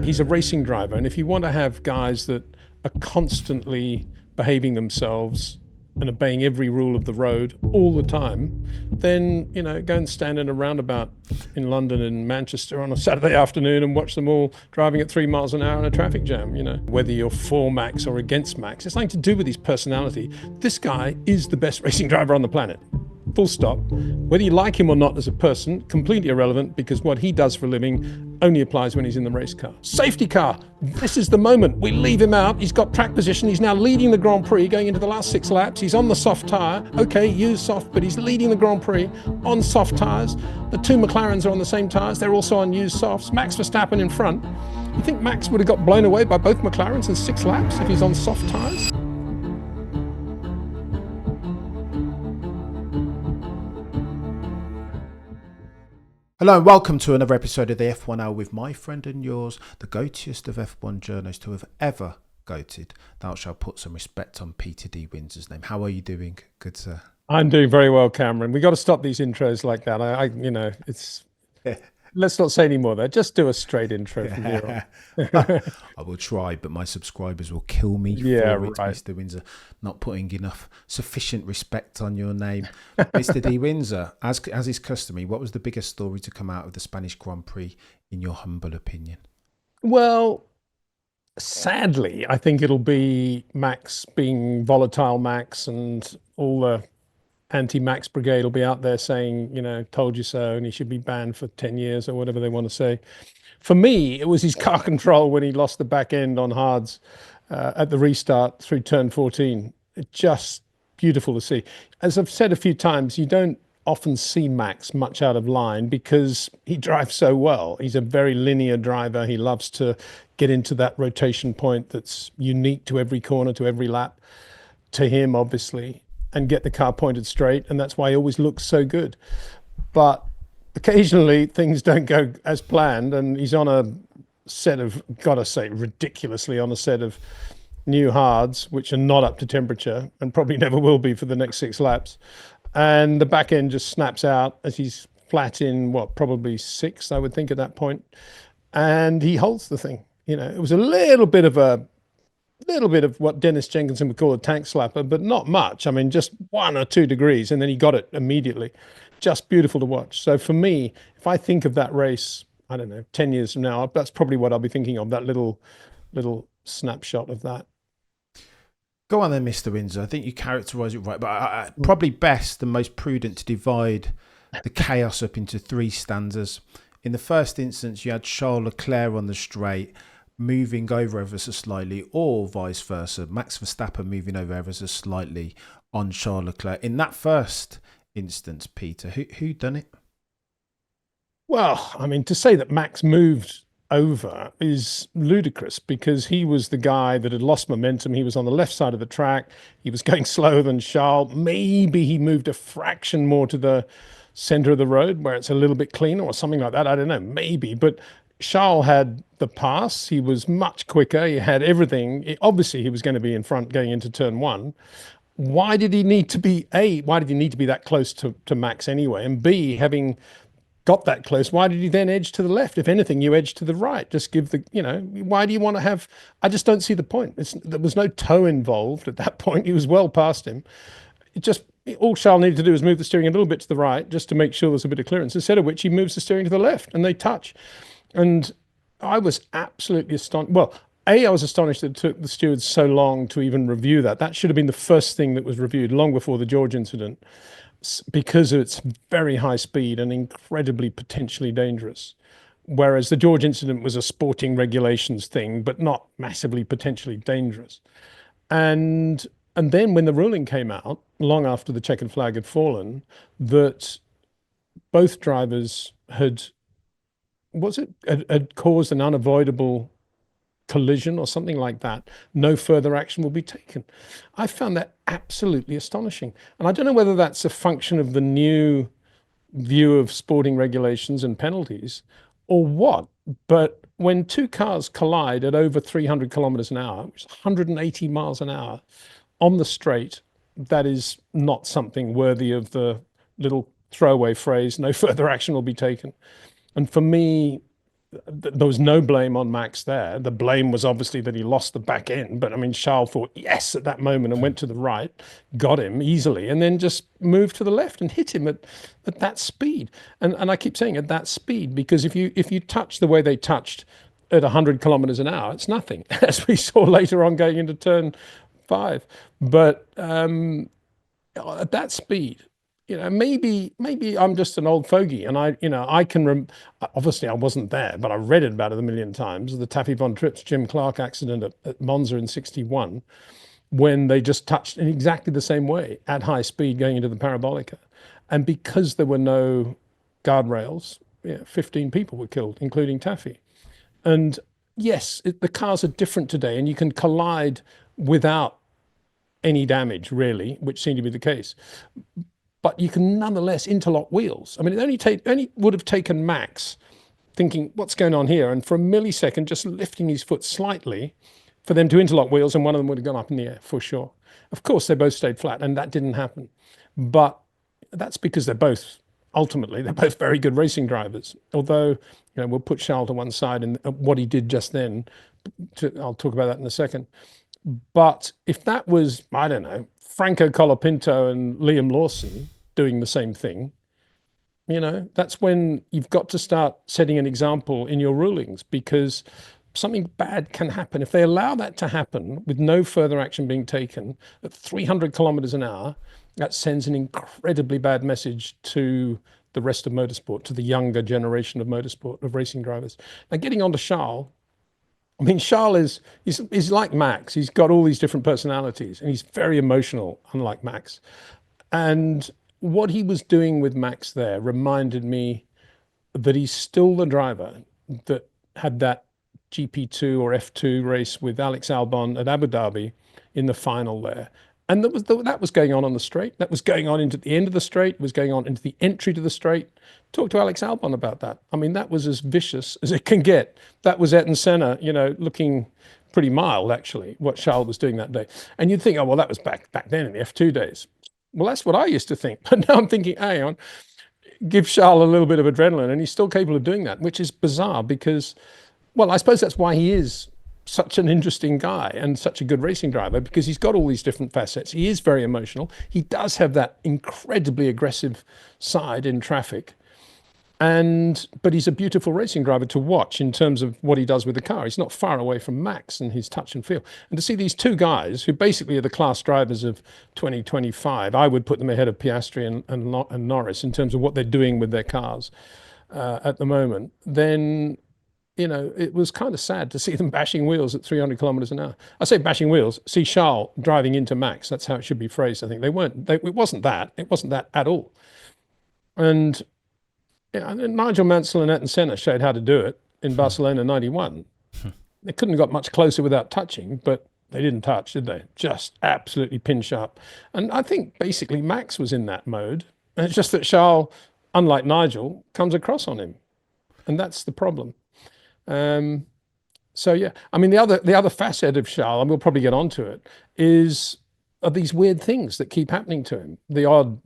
He's a racing driver, and if you want to have guys that are constantly behaving themselves and obeying every rule of the road all the time, then, go and stand in a roundabout in London and Manchester on a Saturday afternoon and watch them all driving at 3 miles an hour in a traffic jam. Whether you're for Max or against Max, it's nothing to do with his personality. This guy is the best racing driver on the planet. Full stop. Whether you like him or not as a person, completely irrelevant, because what he does for a living only applies when he's in the race car. Safety car. This is the moment. We leave him out. He's got track position. He's now leading the Grand Prix, going into the last 6 laps. He's on the soft tyre. Okay, use soft, but he's leading the Grand Prix on soft tyres. The 2 McLarens are on the same tyres. They're also on used softs. Max Verstappen in front. You think Max would have got blown away by both McLarens in 6 laps if he's on soft tyres? Hello and welcome to another episode of the F1 Hour with my friend and yours, the goatiest of F1 journalists who have ever goated. Thou shalt put some respect on Peter D. Windsor's name. How are you doing, good sir? I'm doing very well, Cameron. We got to stop these intros like that. It's... Let's not say any more there. Just do a straight intro from here on. I will try, but my subscribers will kill me for it, Mr. Windsor, not putting enough sufficient respect on your name. Mr. D. Windsor, as is customary, what was the biggest story to come out of the Spanish Grand Prix, in your humble opinion? Well, sadly, I think it'll be Max being volatile Max, and all the anti-Max brigade will be out there saying, told you so, and he should be banned for 10 years or whatever they want to say. For me, it was his car control when he lost the back end on hards at the restart through turn 14. Just beautiful to see. As I've said a few times, you don't often see Max much out of line because he drives so well. He's a very linear driver. He loves to get into that rotation point that's unique to every corner, to every lap, to him, obviously, and get the car pointed straight, and that's why he always looks so good. But occasionally things don't go as planned, and he's on a set of, gotta say, ridiculously on a set of new hards, which are not up to temperature and probably never will be for the next 6 laps. And the back end just snaps out as he's flat in, probably 6th, I would think, at that point. And he holds the thing. It was a little bit of what Dennis Jenkinson would call a tank slapper, but not much. I mean, just 1 or 2 degrees, and then he got it immediately. Just beautiful to watch. So for me, if I think of that race, I don't know, 10 years from now, that's probably what I'll be thinking of, that little snapshot of that. Go on then, Mr. Windsor. I think you characterise it right, but probably best and most prudent to divide the chaos up into 3 stanzas. In the first instance, you had Charles Leclerc on the straight, moving over ever so slightly, or vice versa, Max Verstappen moving over ever so slightly on Charles Leclerc. In that first instance, Peter, who done it? Well, I mean, to say that Max moved over is ludicrous, because he was the guy that had lost momentum. He was on the left side of the track. He was going slower than Charles. Maybe he moved a fraction more to the center of the road where it's a little bit cleaner or something like that. I don't know, maybe, but Charles had the pass. He was much quicker. He had everything. Obviously, he was going to be in front going into turn 1. Why did he need to be that close to Max anyway? And B, having got that close, why did he then edge to the left? If anything, you edge to the right. Just give why do you want to have... I just don't see the point. There was no toe involved at that point. He was well past him. All Charles needed to do was move the steering a little bit to the right just to make sure there's a bit of clearance, instead of which he moves the steering to the left and they touch. And I was absolutely astonished. Well, I was astonished that it took the stewards so long to even review that. That should have been the first thing that was reviewed long before the George incident, because of its very high speed and incredibly potentially dangerous. Whereas the George incident was a sporting regulations thing, but not massively potentially dangerous. And then when the ruling came out, long after the checkered flag had fallen, that both drivers had caused an unavoidable collision or something like that, no further action will be taken. I found that absolutely astonishing. And I don't know whether that's a function of the new view of sporting regulations and penalties or what, but when 2 cars collide at over 300 kilometers an hour, which is 180 miles an hour on the straight, that is not something worthy of the little throwaway phrase, no further action will be taken. And for me, there was no blame on Max there. The blame was obviously that he lost the back end. But I mean, Charles thought yes at that moment and went to the right, got him easily, and then just moved to the left and hit him at that speed. And I keep saying at that speed because if you touch the way they touched at 100 kilometers an hour, it's nothing, as we saw later on going into turn 5. But at that speed, maybe I'm just an old fogey, and I can obviously I wasn't there, but I read it about it a million times. The Taffy von Tripp's Jim Clark accident at Monza in '61, when they just touched in exactly the same way at high speed going into the parabolica, and because there were no guardrails, 15 people were killed, including Taffy. And yes, the cars are different today, and you can collide without any damage, really, which seemed to be the case. But you can nonetheless interlock wheels. I mean, it only would have taken Max thinking, what's going on here? And for a millisecond, just lifting his foot slightly for them to interlock wheels, and one of them would have gone up in the air for sure. Of course, they both stayed flat, and that didn't happen. But that's because they're both very good racing drivers. Although, we'll put Charles to one side and what he did just then. I'll talk about that in a second. But if that was, I don't know, Franco Colapinto and Liam Lawson doing the same thing, that's when you've got to start setting an example in your rulings, because something bad can happen. If they allow that to happen with no further action being taken at 300 kilometers an hour, that sends an incredibly bad message to the rest of motorsport, to the younger generation of motorsport, of racing drivers. Now, getting on to Charles, I mean, Charles he's like Max. He's got all these different personalities, and he's very emotional, unlike Max. And what he was doing with Max there reminded me that he's still the driver that had that GP2 or F2 race with Alex Albon at Abu Dhabi in the final there. And that was going on the straight. That was going on into the end of the straight. It was going on into the entry to the straight. Talk to Alex Albon about that. I mean, that was as vicious as it can get. That was Ayrton Senna, looking pretty mild, actually, what Charles was doing that day. And you'd think, oh, well, that was back then in the F2 days. Well, that's what I used to think. But now I'm thinking, hang on, give Charles a little bit of adrenaline, and he's still capable of doing that, which is bizarre because, well, I suppose that's why he is such an interesting guy and such a good racing driver, because he's got all these different facets. He is very emotional. He does have that incredibly aggressive side in traffic. But he's a beautiful racing driver to watch in terms of what he does with the car. He's not far away from Max and his touch and feel. And to see these two guys who basically are the class drivers of 2025, I would put them ahead of Piastri and Norris in terms of what they're doing with their cars at the moment, then it was kind of sad to see them bashing wheels at 300 kilometers an hour. I say bashing wheels, see Charles driving into Max. That's how it should be phrased. I think it wasn't that at all. And Nigel Mansell and Ayrton Senna showed how to do it in Barcelona 91. They couldn't have got much closer without touching, but they didn't touch, did they? Just absolutely pin sharp. And I think basically Max was in that mode. And it's just that Charles, unlike Nigel, comes across on him. And that's the problem. So yeah, I mean, the other facet of Charles, and we'll probably get onto it, are these weird things that keep happening to him. The odd,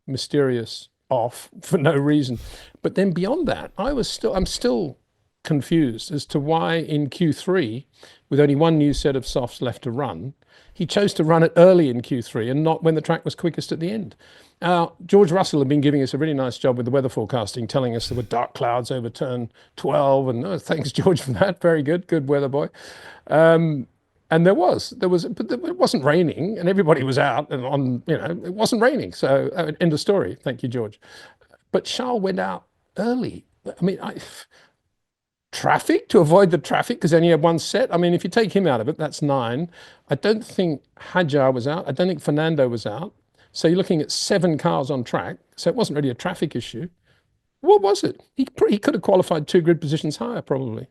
mysterious off for no reason. But then beyond that, I'm still confused as to why in Q3, with only one new set of softs left to run, he chose to run it early in Q3 and not when the track was quickest at the end. George Russell had been giving us a really nice job with the weather forecasting, telling us there were dark clouds over turn 12. And thanks, George, for that. Very good. Good weather boy. And but it wasn't raining, and everybody was out and it wasn't raining. So end of story. Thank you, George. But Charles went out early. I mean, traffic, to avoid the traffic, because they only had one set. I mean, if you take him out of it, that's 9. I don't think Hadjar was out. I don't think Fernando was out. So you're looking at 7 cars on track. So it wasn't really a traffic issue. What was it? He could have qualified 2 grid positions higher, probably.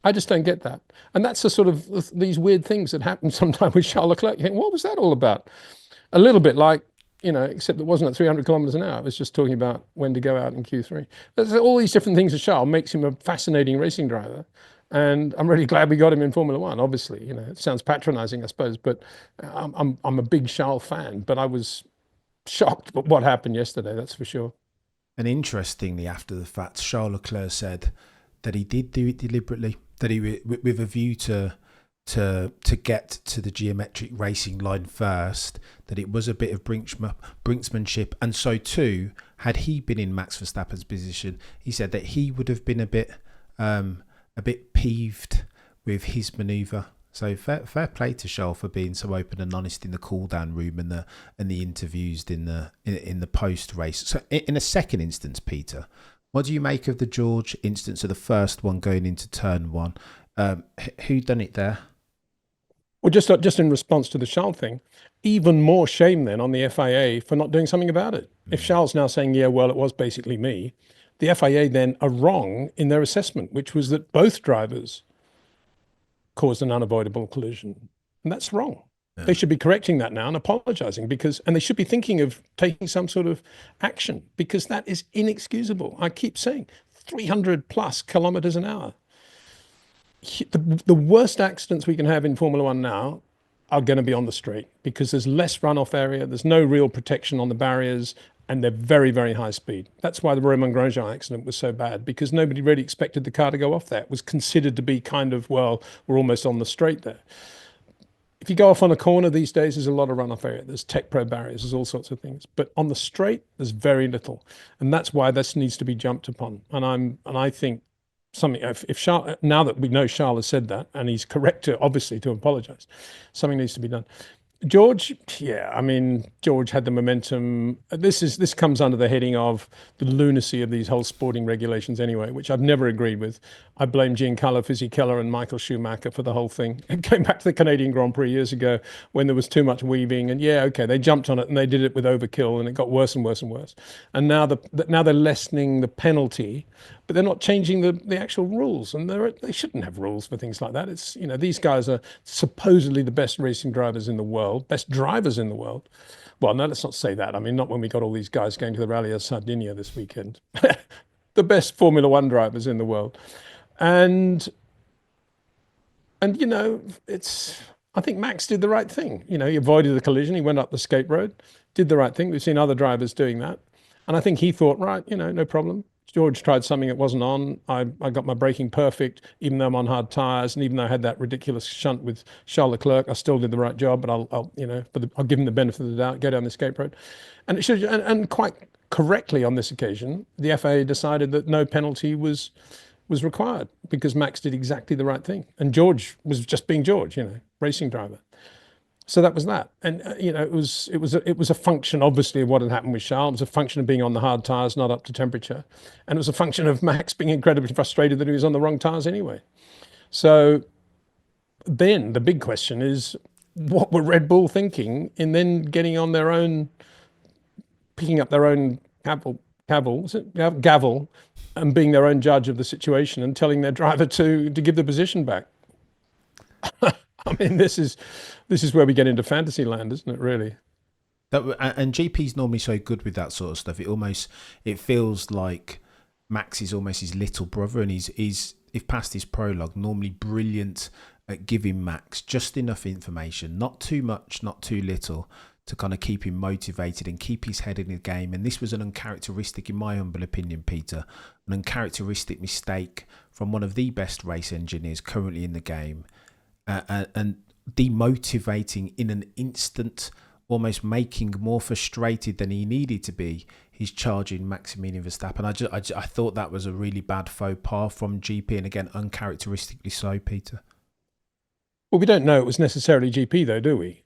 I just don't get that. And that's the sort of these weird things that happen sometimes with Charles Leclerc. You think, what was that all about? A little bit like, except it wasn't at 300 kilometers an hour. It was just talking about when to go out in Q3. There's all these different things with Charles makes him a fascinating racing driver. And I'm really glad we got him in Formula One. Obviously, it sounds patronizing, I suppose, but I'm a big Charles fan. But I was shocked at what happened yesterday, that's for sure. And interestingly, after the fact, Charles Leclerc said that he did do it deliberately, that he with a view to get to the geometric racing line first, that it was a bit of brinksmanship. And so too, had he been in Max Verstappen's position, he said that he would have been a bit peeved with his manoeuvre. So fair play to Charles for being so open and honest in the cool down room and the interviews in the post race. So in a second instance, Peter, what do you make of the George instance of the first one going into turn one? Who done it there? Well, just in response to the Charles thing, even more shame then on the FIA for not doing something about it. If Charles now saying, yeah, well, it was basically me, the FIA then are wrong in their assessment, which was that both drivers caused an unavoidable collision. And that's wrong. Yeah. They should be correcting that now and apologizing and they should be thinking of taking some sort of action, because that is inexcusable. I keep saying 300 plus kilometers an hour. The worst accidents we can have in Formula One now are going to be on the straight, because there's less runoff area, there's no real protection on the barriers, and they're very, very high speed. That's why the Romain Grosjean accident was so bad, because nobody really expected the car to go off there. It was considered to be kind of, well, we're almost on the straight there. If you go off on a corner these days, there's a lot of runoff area. There's Tech Pro barriers, there's all sorts of things. But on the straight, there's very little. And that's why this needs to be jumped upon. And I think something, if Charles, now that we know Charles has said that, and he's correct obviously to apologize, something needs to be done. George, yeah, I mean, George had the momentum. This comes under the heading of the lunacy of these whole sporting regulations anyway, which I've never agreed with. I blame Giancarlo Fisichella and Michael Schumacher for the whole thing. It came back to the Canadian Grand Prix years ago when there was too much weaving, and yeah, okay, they jumped on it and they did it with overkill, and it got worse and worse and worse. And now they're lessening the penalty, but they're not changing the actual rules, and they shouldn't have rules for things like that. It's, these guys are supposedly the best racing drivers in the world, best drivers in the world. Well, no, let's not say that. I mean, not when we got all these guys going to the Rally of Sardinia this weekend. The best Formula One drivers in the world. And I think Max did the right thing. He avoided the collision. He went up the escape road, did the right thing. We've seen other drivers doing that. And I think he thought, right, no problem. George tried something that wasn't on. I got my braking perfect, even though I'm on hard tyres, and even though I had that ridiculous shunt with Charles Leclerc, I still did the right job. But I'll give him the benefit of the doubt, go down the escape road, and it should, and quite correctly on this occasion, the FAA decided that no penalty was required, because Max did exactly the right thing, and George was just being George, racing driver. So that was that, and it was a function, obviously, of what had happened with Charles. It was a function of being on the hard tyres, not up to temperature, and it was a function of Max being incredibly frustrated that he was on the wrong tyres anyway. So then the big question is, what were Red Bull thinking in then getting on their own, picking up their own gavel, and being their own judge of the situation and telling their driver to give the position back? I mean, this is where we get into fantasy land, isn't it, really? And GP's normally so good with that sort of stuff. It feels like Max is almost his little brother, and he's if past his prologue, normally brilliant at giving Max just enough information, not too much, not too little, to kind of keep him motivated and keep his head in the game. And this was an uncharacteristic, in my humble opinion, Peter, an uncharacteristic mistake from one of the best race engineers currently in the game. And demotivating in an instant, almost making more frustrated than he needed to be, he's charging Maximilian Verstappen. I thought that was a really bad faux pas from GP, and again, uncharacteristically so, Peter. Well, we don't know it was necessarily GP, though, do we?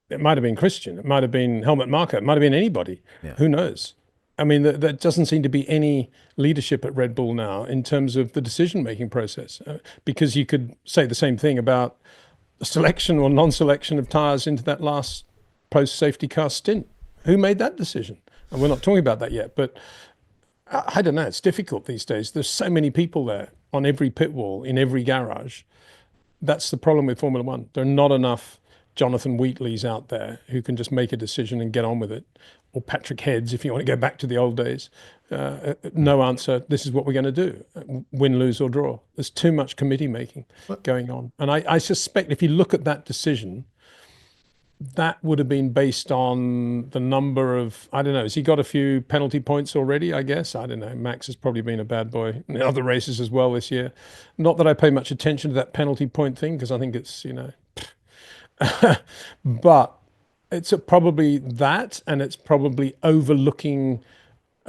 It might have been Christian. It might have been Helmut Marko. It might have been anybody. Yeah. Who knows? I mean, there doesn't seem to be any leadership at Red Bull now in terms of the decision-making process, because you could say the same thing about the selection or non-selection of tyres into that last post-safety car stint. Who made that decision? And we're not talking about that yet, but I don't know. It's difficult these days. There's so many people there on every pit wall, in every garage. That's the problem with Formula One. There are not enough Jonathan Wheatleys out there who can just make a decision and get on with it. Or Patrick Heads, if you want to go back to the old days. No answer, this is what we're going to do. Win, lose or draw. There's too much committee making going on. And I suspect if you look at that decision, that would have been based on the number of, I don't know, has he got a few penalty points already, I guess? I don't know. Max has probably been a bad boy in other races as well this year. Not that I pay much attention to that penalty point thing because I think it's, but it's probably that, and it's probably overlooking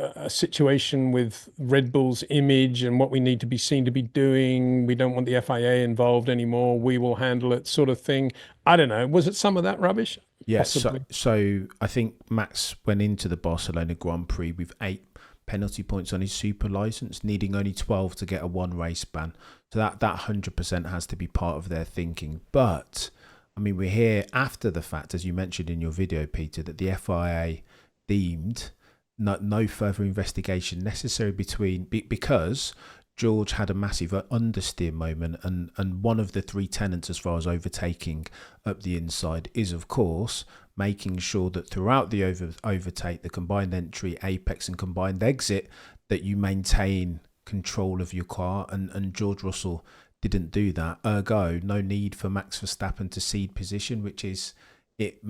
a situation with Red Bull's image and what we need to be seen to be doing. We don't want the FIA involved anymore. We will handle it, sort of thing. I don't know. Was it some of that rubbish? Yeah, Possibly. so I think Max went into the Barcelona Grand Prix with 8 penalty points on his super license, needing only 12 to get a one race ban. So that 100% has to be part of their thinking. But I mean, we're here after the fact, as you mentioned in your video, Peter, that the FIA deemed no further investigation necessary because George had a massive understeer moment, and one of the three tenets as far as overtaking up the inside is, of course, making sure that throughout the overtake, the combined entry, apex and combined exit, that you maintain control of your car, and George Russell didn't do that. Ergo, no need for Max Verstappen to cede position, which is, it.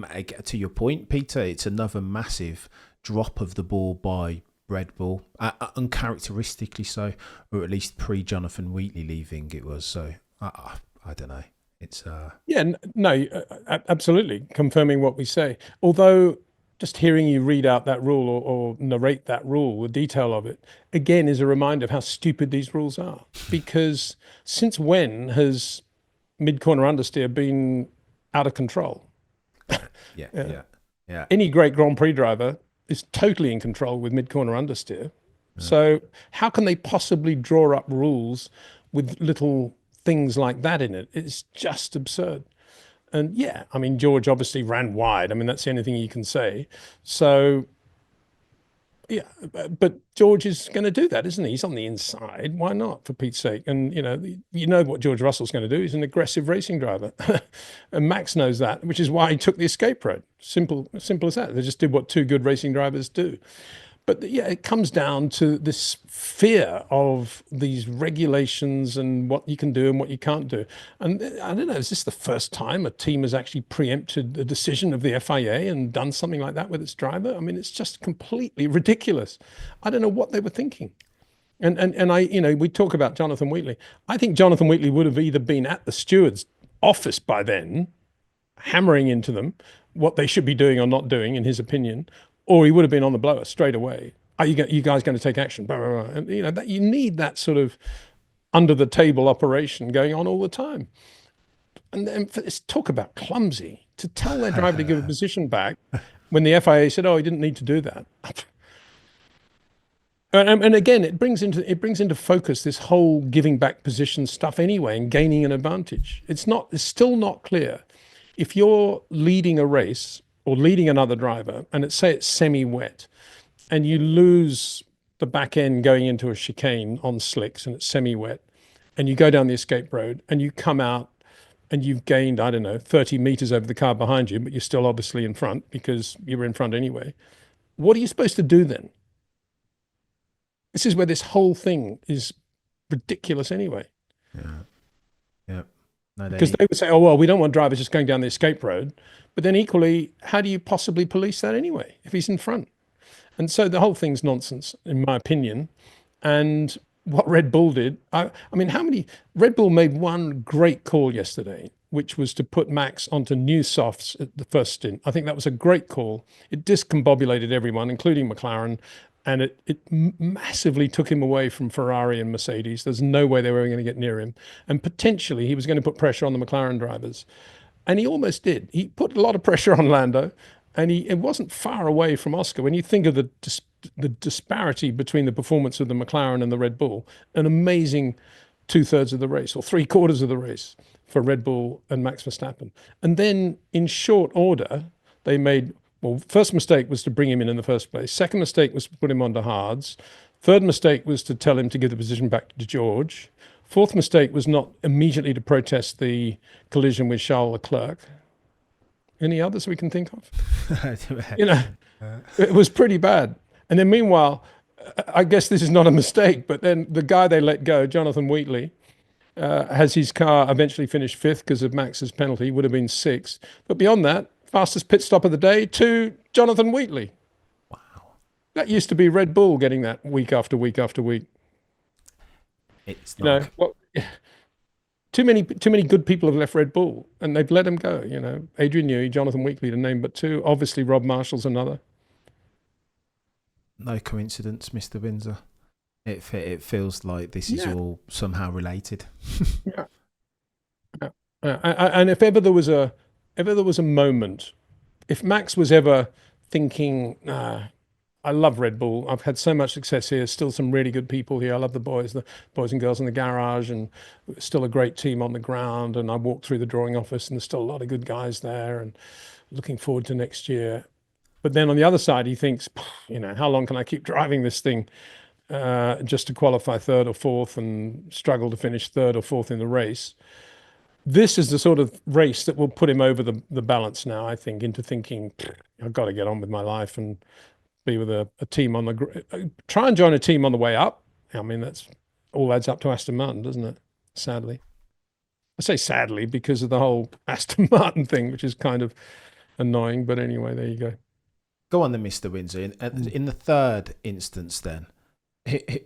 To your point, Peter, it's another massive drop of the ball by Red Bull, uncharacteristically so, or at least pre-Jonathan Wheatley leaving it was. So I don't know. It's Yeah, no, absolutely confirming what we say. Although just hearing you read out that rule or narrate that rule, the detail of it, again, is a reminder of how stupid these rules are. Because since when has mid-corner understeer been out of control? yeah. Any great Grand Prix driver is totally in control with mid-corner understeer. So how can they possibly draw up rules with little things like that in it? It's just absurd. And yeah, I mean, George obviously ran wide. I mean, that's the only thing you can say. So yeah, but George is going to do that, isn't he? He's on the inside. Why not, for Pete's sake? And you know what George Russell's going to do. He's an aggressive racing driver, and Max knows that, which is why he took the escape road. Simple as that. They just did what two good racing drivers do. But yeah, it comes down to this fear of these regulations and what you can do and what you can't do. And I don't know, is this the first time a team has actually preempted the decision of the FIA and done something like that with its driver? I mean, it's just completely ridiculous. I don't know what they were thinking. And I, we talk about Jonathan Wheatley. I think Jonathan Wheatley would have either been at the steward's office by then, hammering into them what they should be doing or not doing, in his opinion, or he would have been on the blower straight away. Are you guys going to take action? Blah, blah, blah. And that you need that sort of under the table operation going on all the time. And then talk about clumsy, to tell their driver to give a position back when the FIA said, "Oh, he didn't need to do that." And again, it brings into focus this whole giving back position stuff anyway, and gaining an advantage. It's still not clear if you're leading a race or leading another driver, and it's semi-wet, and you lose the back end going into a chicane on slicks, and it's semi-wet, and you go down the escape road, and you come out, and you've gained, I don't know, 30 meters over the car behind you, but you're still obviously in front because you were in front anyway. What are you supposed to do then? This is where this whole thing is ridiculous anyway. Yeah. No, because they would say, "Oh, well, we don't want drivers just going down the escape road." But then equally, how do you possibly police that anyway if he's in front? And so the whole thing's nonsense, in my opinion. And what Red Bull did, I mean, Red Bull made one great call yesterday, which was to put Max onto new softs at the first stint. I think that was a great call. It discombobulated everyone, including McLaren. And it massively took him away from Ferrari and Mercedes. There's no way they were going to get near him. And potentially he was going to put pressure on the McLaren drivers. And he almost did. He put a lot of pressure on Lando, and it wasn't far away from Oscar. When you think of the disparity between the performance of the McLaren and the Red Bull, an amazing 2/3 of the race or 3/4 of the race for Red Bull and Max Verstappen. And then in short order, they made, well, first mistake was to bring him in the first place. Second mistake was to put him onto hards. Third mistake was to tell him to give the position back to George. Fourth mistake was not immediately to protest the collision with Charles Leclerc. Any others we can think of? It was pretty bad. And then meanwhile, I guess this is not a mistake, but then the guy they let go, Jonathan Wheatley, has his car eventually finished fifth because of Max's penalty, would have been sixth. But beyond that, fastest pit stop of the day to Jonathan Wheatley. Wow. That used to be Red Bull getting that week after week after week. It's You know, not. well, too many good people have left Red Bull and they've let him go. You know, Adrian Newey, Jonathan Wheatley to name but two. Obviously, Rob Marshall's another. No coincidence, Mr. Windsor. It feels like this is Yeah. all somehow related. Yeah. And if ever there was a moment, if Max was ever thinking, I love Red Bull. I've had so much success here. Still some really good people here. I love the boys and girls in the garage, and still a great team on the ground. And I walk through the drawing office, and there's still a lot of good guys there. And looking forward to next year. But then on the other side, he thinks, how long can I keep driving this thing just to qualify third or fourth and struggle to finish third or fourth in the race? This is the sort of race that will put him over the balance now, I think, into thinking, I've got to get on with my life and be with a team try and join a team on the way up. I mean, that's all adds up to Aston Martin, doesn't it? Sadly. I say sadly because of the whole Aston Martin thing, which is kind of annoying. But anyway, there you go. Go on then, Mr. Windsor. In the third instance, then,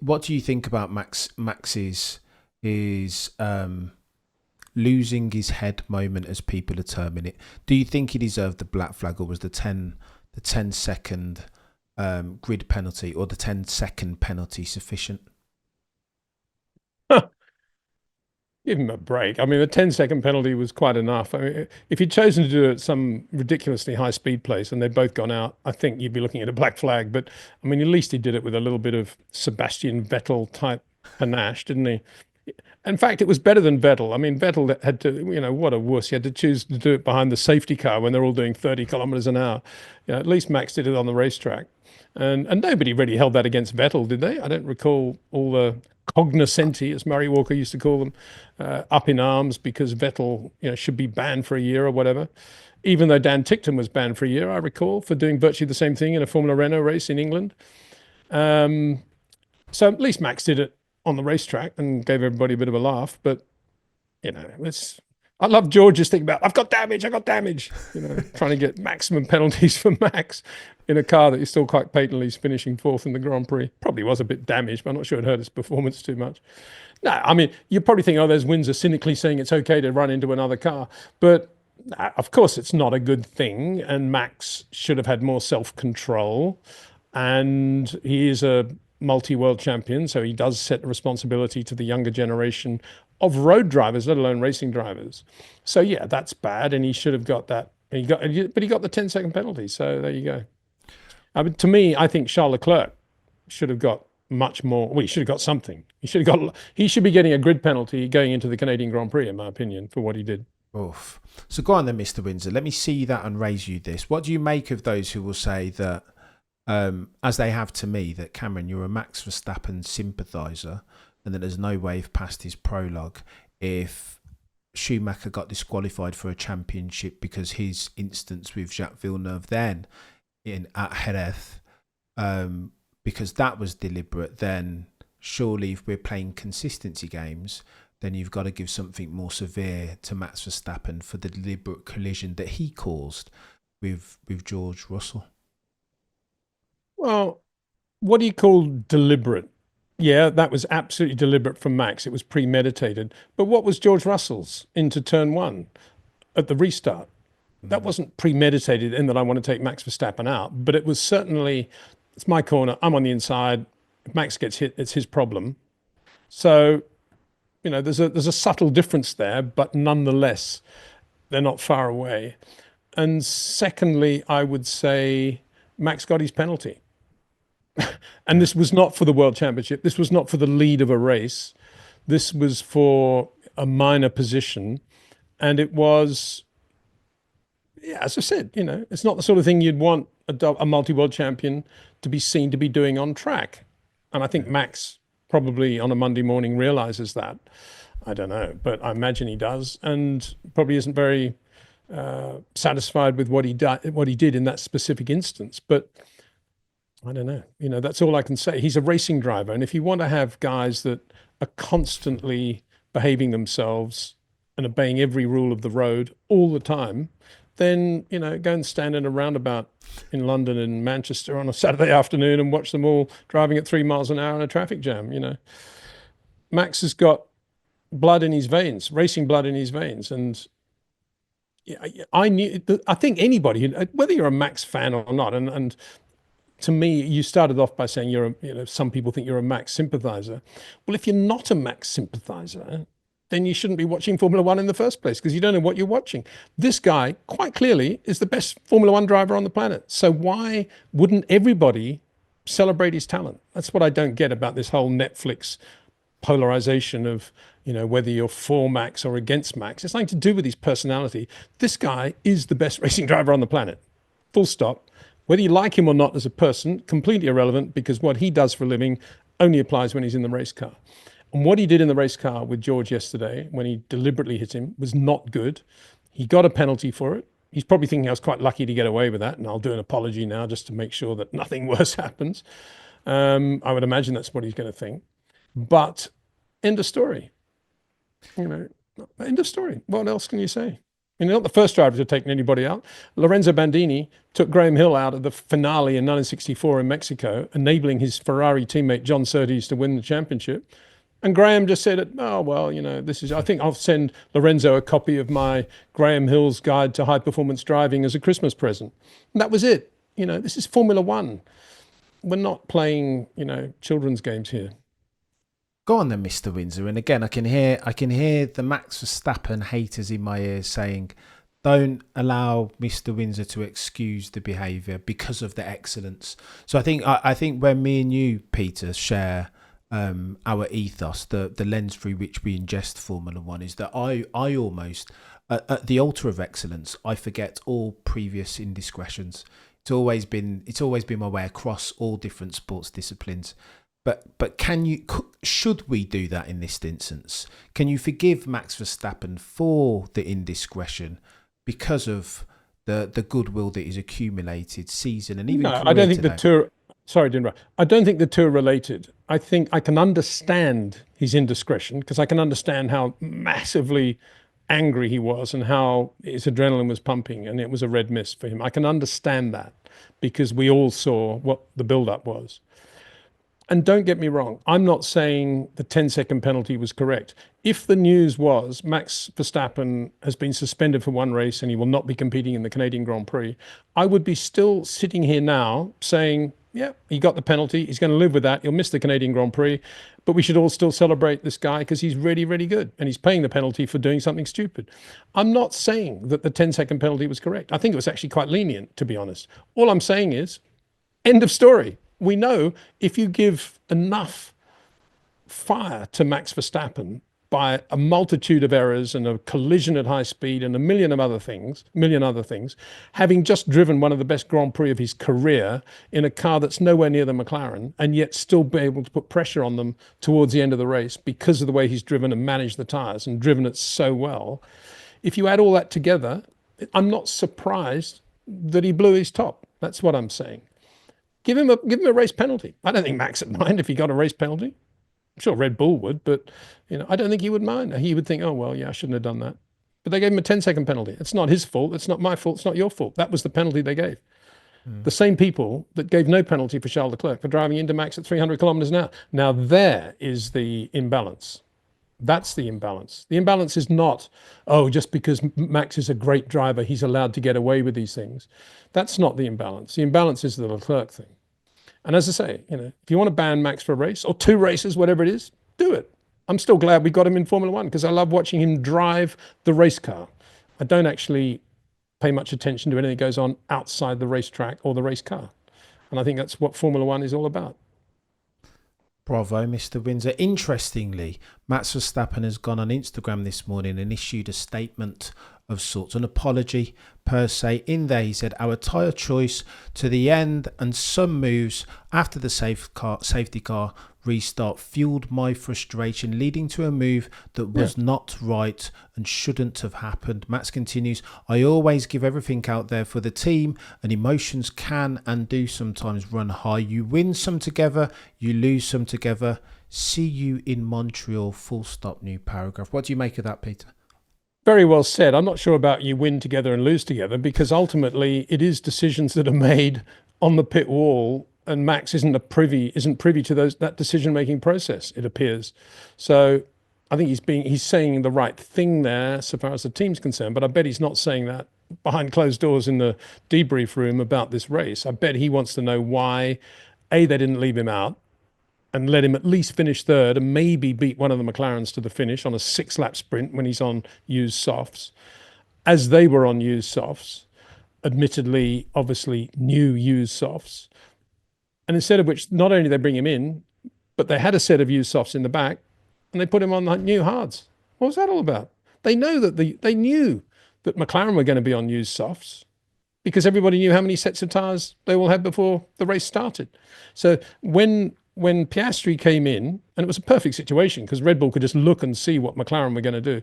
what do you think about Max's losing his head moment, as people are terming it? Do you think he deserved the black flag, or was the 10-second grid penalty or the 10-second penalty sufficient? Give him a break. I mean, the 10-second penalty was quite enough. I mean, if he'd chosen to do it at some ridiculously high speed place and they'd both gone out, I think you'd be looking at a black flag. But I mean, at least he did it with a little bit of Sebastian Vettel type panache, didn't he? In fact, it was better than Vettel. I mean, Vettel had to, what a wuss. He had to choose to do it behind the safety car when they're all doing 30 kilometers an hour. At least Max did it on the racetrack. And nobody really held that against Vettel, did they? I don't recall all the cognoscenti, as Murray Walker used to call them, up in arms because Vettel, should be banned for a year or whatever. Even though Dan Tickton was banned for a year, I recall, for doing virtually the same thing in a Formula Renault race in England. So at least Max did it on the racetrack and gave everybody a bit of a laugh. But, I love George's thing about, I've got damage, trying to get maximum penalties for Max in a car that is still quite patently finishing fourth in the Grand Prix. Probably was a bit damaged, but I'm not sure it hurt his performance too much. No, I mean, you probably think, there's Windsor cynically saying it's okay to run into another car. But of course, it's not a good thing. And Max should have had more self-control. And he is a multi-world champion, so he does set the responsibility to the younger generation of road drivers, let alone racing drivers. So yeah, that's bad, and he should have got that. But he got the 10-second penalty. So there you go. To me, I think Charles Leclerc should have got much more. Well, he should have got something. He should be getting a grid penalty going into the Canadian Grand Prix, in my opinion, for what he did. Oof. So go on then, Mr. Windsor. Let me see that and raise you this. What do you make of those who will say that, as they have to me, that Cameron, you're a Max Verstappen sympathiser, and that there's no way past his prologue if Schumacher got disqualified for a championship because his instance with Jacques Villeneuve then at Jerez, because that was deliberate, then surely if we're playing consistency games, then you've got to give something more severe to Max Verstappen for the deliberate collision that he caused with George Russell. Well, what do you call deliberate? Yeah, that was absolutely deliberate from Max. It was premeditated. But what was George Russell's into turn one at the restart? That wasn't premeditated in that I want to take Max Verstappen out, but it was certainly, it's my corner, I'm on the inside. If Max gets hit, it's his problem. So, there's a subtle difference there, but nonetheless, they're not far away. And secondly, I would say Max got his penalty. And this was not for the World Championship. This was not for the lead of a race. This was for a minor position. And it was, as I said, it's not the sort of thing you'd want a multi-world champion to be seen to be doing on track. And I think Max probably on a Monday morning realizes that. I don't know, but I imagine he does, and probably isn't very satisfied with what he did in that specific instance. But I don't know. That's all I can say. He's a racing driver, and if you want to have guys that are constantly behaving themselves and obeying every rule of the road all the time, then, go and stand in a roundabout in London and Manchester on a Saturday afternoon and watch them all driving at 3 miles an hour in a traffic jam. Max has got blood in his veins, racing blood in his veins. And I think anybody, whether you're a Max fan or not, and to me, you started off by saying some people think you're a Max sympathizer. Well, if you're not a Max sympathizer, then you shouldn't be watching Formula One in the first place, because you don't know what you're watching. This guy, quite clearly, is the best Formula One driver on the planet. So why wouldn't everybody celebrate his talent? That's what I don't get about this whole Netflix polarization of, whether you're for Max or against Max. It's nothing to do with his personality. This guy is the best racing driver on the planet. Full stop. Whether you like him or not as a person, completely irrelevant, because what he does for a living only applies when he's in the race car. And what he did in the race car with George yesterday, when he deliberately hit him, was not good. He got a penalty for it. He's probably thinking I was quite lucky to get away with that, and I'll do an apology now just to make sure that nothing worse happens. I would imagine that's what he's going to think. But end of story. End of story. What else can you say? Not the first driver to have taken anybody out. Lorenzo Bandini took Graham Hill out at the finale in 1964 in Mexico, enabling his Ferrari teammate John Surtees to win the championship. And Graham just said, I think I'll send Lorenzo a copy of my Graham Hill's Guide to High Performance Driving as a Christmas present. And that was it. This is Formula One. We're not playing, children's games here. Go on then, Mr. Windsor. And again, I can hear the Max Verstappen haters in my ears saying, don't allow Mr. Windsor to excuse the behaviour because of the excellence. So I think when me and you, Peter, share our ethos, the lens through which we ingest Formula One, is that I almost, at the altar of excellence, I forget all previous indiscretions. It's always been my way across all different sports disciplines. But should we do that in this instance? Can you forgive Max Verstappen for the indiscretion because of the goodwill that he's accumulated season and even I don't think today? the two. Sorry, Dinra. I don't think the two are related. I think I can understand his indiscretion because I can understand how massively angry he was and how his adrenaline was pumping and it was a red mist for him. I can understand that because we all saw what the build-up was. And don't get me wrong, I'm not saying the 10-second penalty was correct. If the news was Max Verstappen has been suspended for one race and he will not be competing in the Canadian Grand Prix, I would be still sitting here now saying, yeah, he got the penalty. He's going to live with that. He'll miss the Canadian Grand Prix. But we should all still celebrate this guy because he's really, really good. And he's paying the penalty for doing something stupid. I'm not saying that the 10-second penalty was correct. I think it was actually quite lenient, to be honest. All I'm saying is, end of story. We know if you give enough fire to Max Verstappen by a multitude of errors and a collision at high speed and a million other things, having just driven one of the best Grand Prix of his career in a car that's nowhere near the McLaren, and yet still be able to put pressure on them towards the end of the race because of the way he's driven and managed the tyres and driven it so well. If you add all that together, I'm not surprised that he blew his top. That's what I'm saying. Give him a race penalty. I don't think Max would mind if he got a race penalty. I'm sure Red Bull would, but I don't think he would mind. He would think, oh well, yeah, I shouldn't have done that. But they gave him a 10-second penalty. It's not his fault. It's not my fault. It's not your fault. That was the penalty they gave. The same people that gave no penalty for Charles Leclerc for driving into Max at 300 kilometers an hour. Now there is the imbalance. That's the imbalance. The imbalance is not, just because Max is a great driver, he's allowed to get away with these things. That's not the imbalance. The imbalance is the Leclerc thing. And as I say, if you want to ban Max for a race or two races, whatever it is, do it. I'm still glad we got him in Formula One because I love watching him drive the race car. I don't actually pay much attention to anything that goes on outside the racetrack or the race car. And I think that's what Formula One is all about. Bravo, Mr. Windsor. Interestingly, Max Verstappen has gone on Instagram this morning and issued a statement of sorts, an apology per se. In there, he said, our tyre choice to the end and some moves after the safety car restart fueled my frustration, leading to a move that was not right and shouldn't have happened. Max continues, I always give everything out there for the team, and emotions can and do sometimes run high. You win some together, you lose some together. See you in Montreal, full stop, new paragraph. What do you make of that, Peter? Very well said. I'm not sure about you win together and lose together, because ultimately it is decisions that are made on the pit wall, and Max isn't privy to that decision making process, it appears. So I think he's saying the right thing there so far as the team's concerned, but I bet he's not saying that behind closed doors in the debrief room about this race. I bet he wants to know why they didn't leave him out and let him at least finish third and maybe beat one of the McLarens to the finish on a 6-lap sprint when he's on used softs, as they were on used softs, admittedly, obviously new used softs. And instead of which, not only they bring him in, but they had a set of used softs in the back and they put him on the new hards. What was that all about? They knew that McLaren were going to be on used softs, because everybody knew how many sets of tyres they will have before the race started. So when Piastri came in, and it was a perfect situation because Red Bull could just look and see what McLaren were going to do.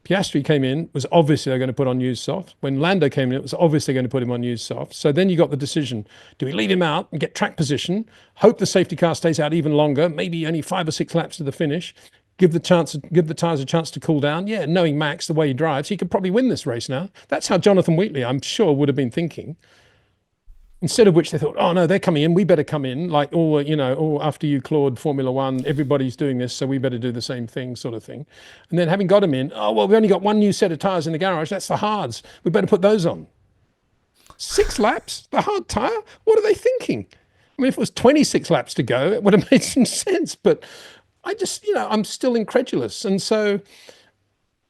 Piastri came in, was obviously they're going to put on used softs. When Lando came in, it was obviously going to put him on used softs. So then you got the decision: do we leave him out and get track position, hope the safety car stays out even longer, maybe only 5 or 6 laps to the finish, give the tyres a chance to cool down? Yeah, knowing Max the way he drives, he could probably win this race now. That's how Jonathan Wheatley, I'm sure, would have been thinking. Instead of which they thought, oh no, they're coming in, we better come in, like, after you, Claude, Formula One, everybody's doing this, so we better do the same thing, sort of thing. And then having got him in, oh, well, we only got one new set of tyres in the garage, that's the hards. We better put those on. 6 laps, the hard tyre? What are they thinking? I mean, if it was 26 laps to go, it would have made some sense, but I just, I'm still incredulous. And so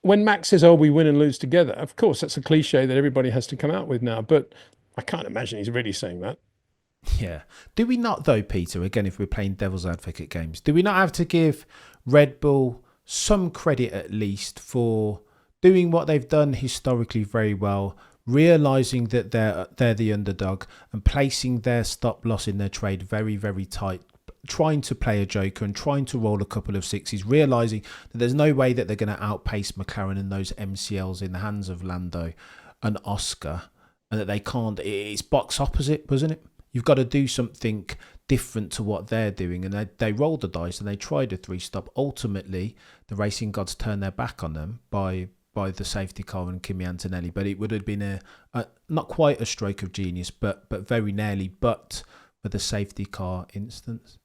when Max says, oh, we win and lose together, of course, that's a cliche that everybody has to come out with now, but I can't imagine he's really saying that. Yeah. Do we not, though, Peter, again, if we're playing devil's advocate games, do we not have to give Red Bull some credit at least for doing what they've done historically very well, realising that they're the underdog and placing their stop loss in their trade very, very tight, trying to play a joker and trying to roll a couple of sixes, realising that there's no way that they're going to outpace McLaren and those MCLs in the hands of Lando and Oscar, and that they can't. It's box opposite, wasn't it? You've got to do something different to what they're doing. And they rolled the dice and they tried a 3-stop. Ultimately, the racing gods turned their back on them by the safety car and Kimi Antonelli. But it would have been a not quite a stroke of genius, but very nearly, but for the safety car instance.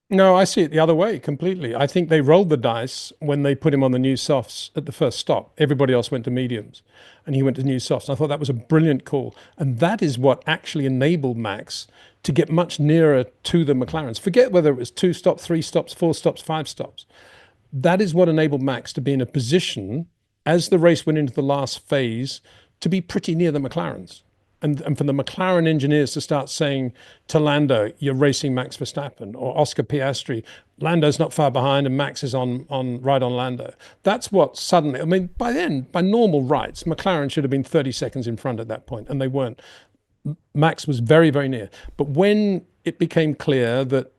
No, I see it the other way completely. I think they rolled the dice when they put him on the new softs at the first stop. Everybody else went to mediums and he went to new softs. I thought that was a brilliant call. And that is what actually enabled Max to get much nearer to the McLarens. Forget whether it was 2 stops, 3 stops, 4 stops, 5 stops. That is what enabled Max to be in a position, as the race went into the last phase, to be pretty near the McLarens. And for the McLaren engineers to start saying to Lando, you're racing Max Verstappen, or Oscar Piastri, Lando's not far behind and Max is right on Lando. That's what suddenly, I mean, by then, by normal rights, McLaren should have been 30 seconds in front at that point, and they weren't. Max was very, very near. But when it became clear that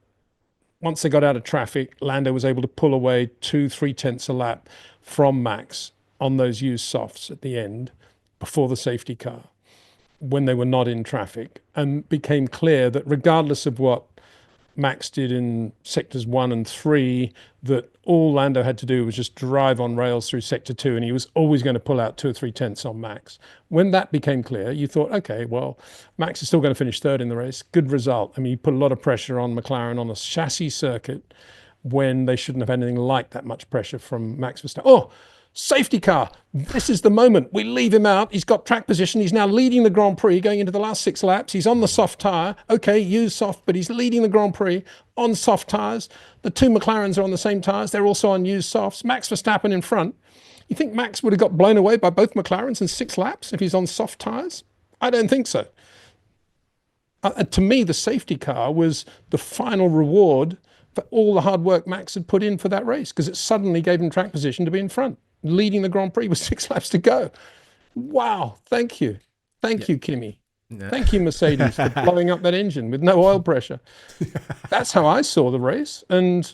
once they got out of traffic, Lando was able to pull away 2-3 tenths a lap from Max on those used softs at the end before the safety car, when they were not in traffic, and became clear that regardless of what Max did in sectors 1 and 3, that all Lando had to do was just drive on rails through sector 2, and he was always going to pull out 2 or 3 tenths on Max. When that became clear, you thought, okay, well, Max is still going to finish third in the race. Good result. I mean, you put a lot of pressure on McLaren on a chassis circuit when they shouldn't have had anything like that much pressure from Max Verstappen. Oh, safety car. This is the moment. We leave him out. He's got track position. He's now leading the Grand Prix going into the last 6 laps. He's on the soft tyre. Okay, used soft, but he's leading the Grand Prix on soft tyres. The 2 McLarens are on the same tyres. They're also on used softs. Max Verstappen in front. You think Max would have got blown away by both McLarens in 6 laps if he's on soft tyres? I don't think so. To me, the safety car was the final reward for all the hard work Max had put in for that race, because it suddenly gave him track position to be in front, leading the Grand Prix with 6 laps to go. Wow. Thank you. Thank you, Kimi. Thank you, Mercedes, for blowing up that engine with no oil pressure. That's how I saw the race. And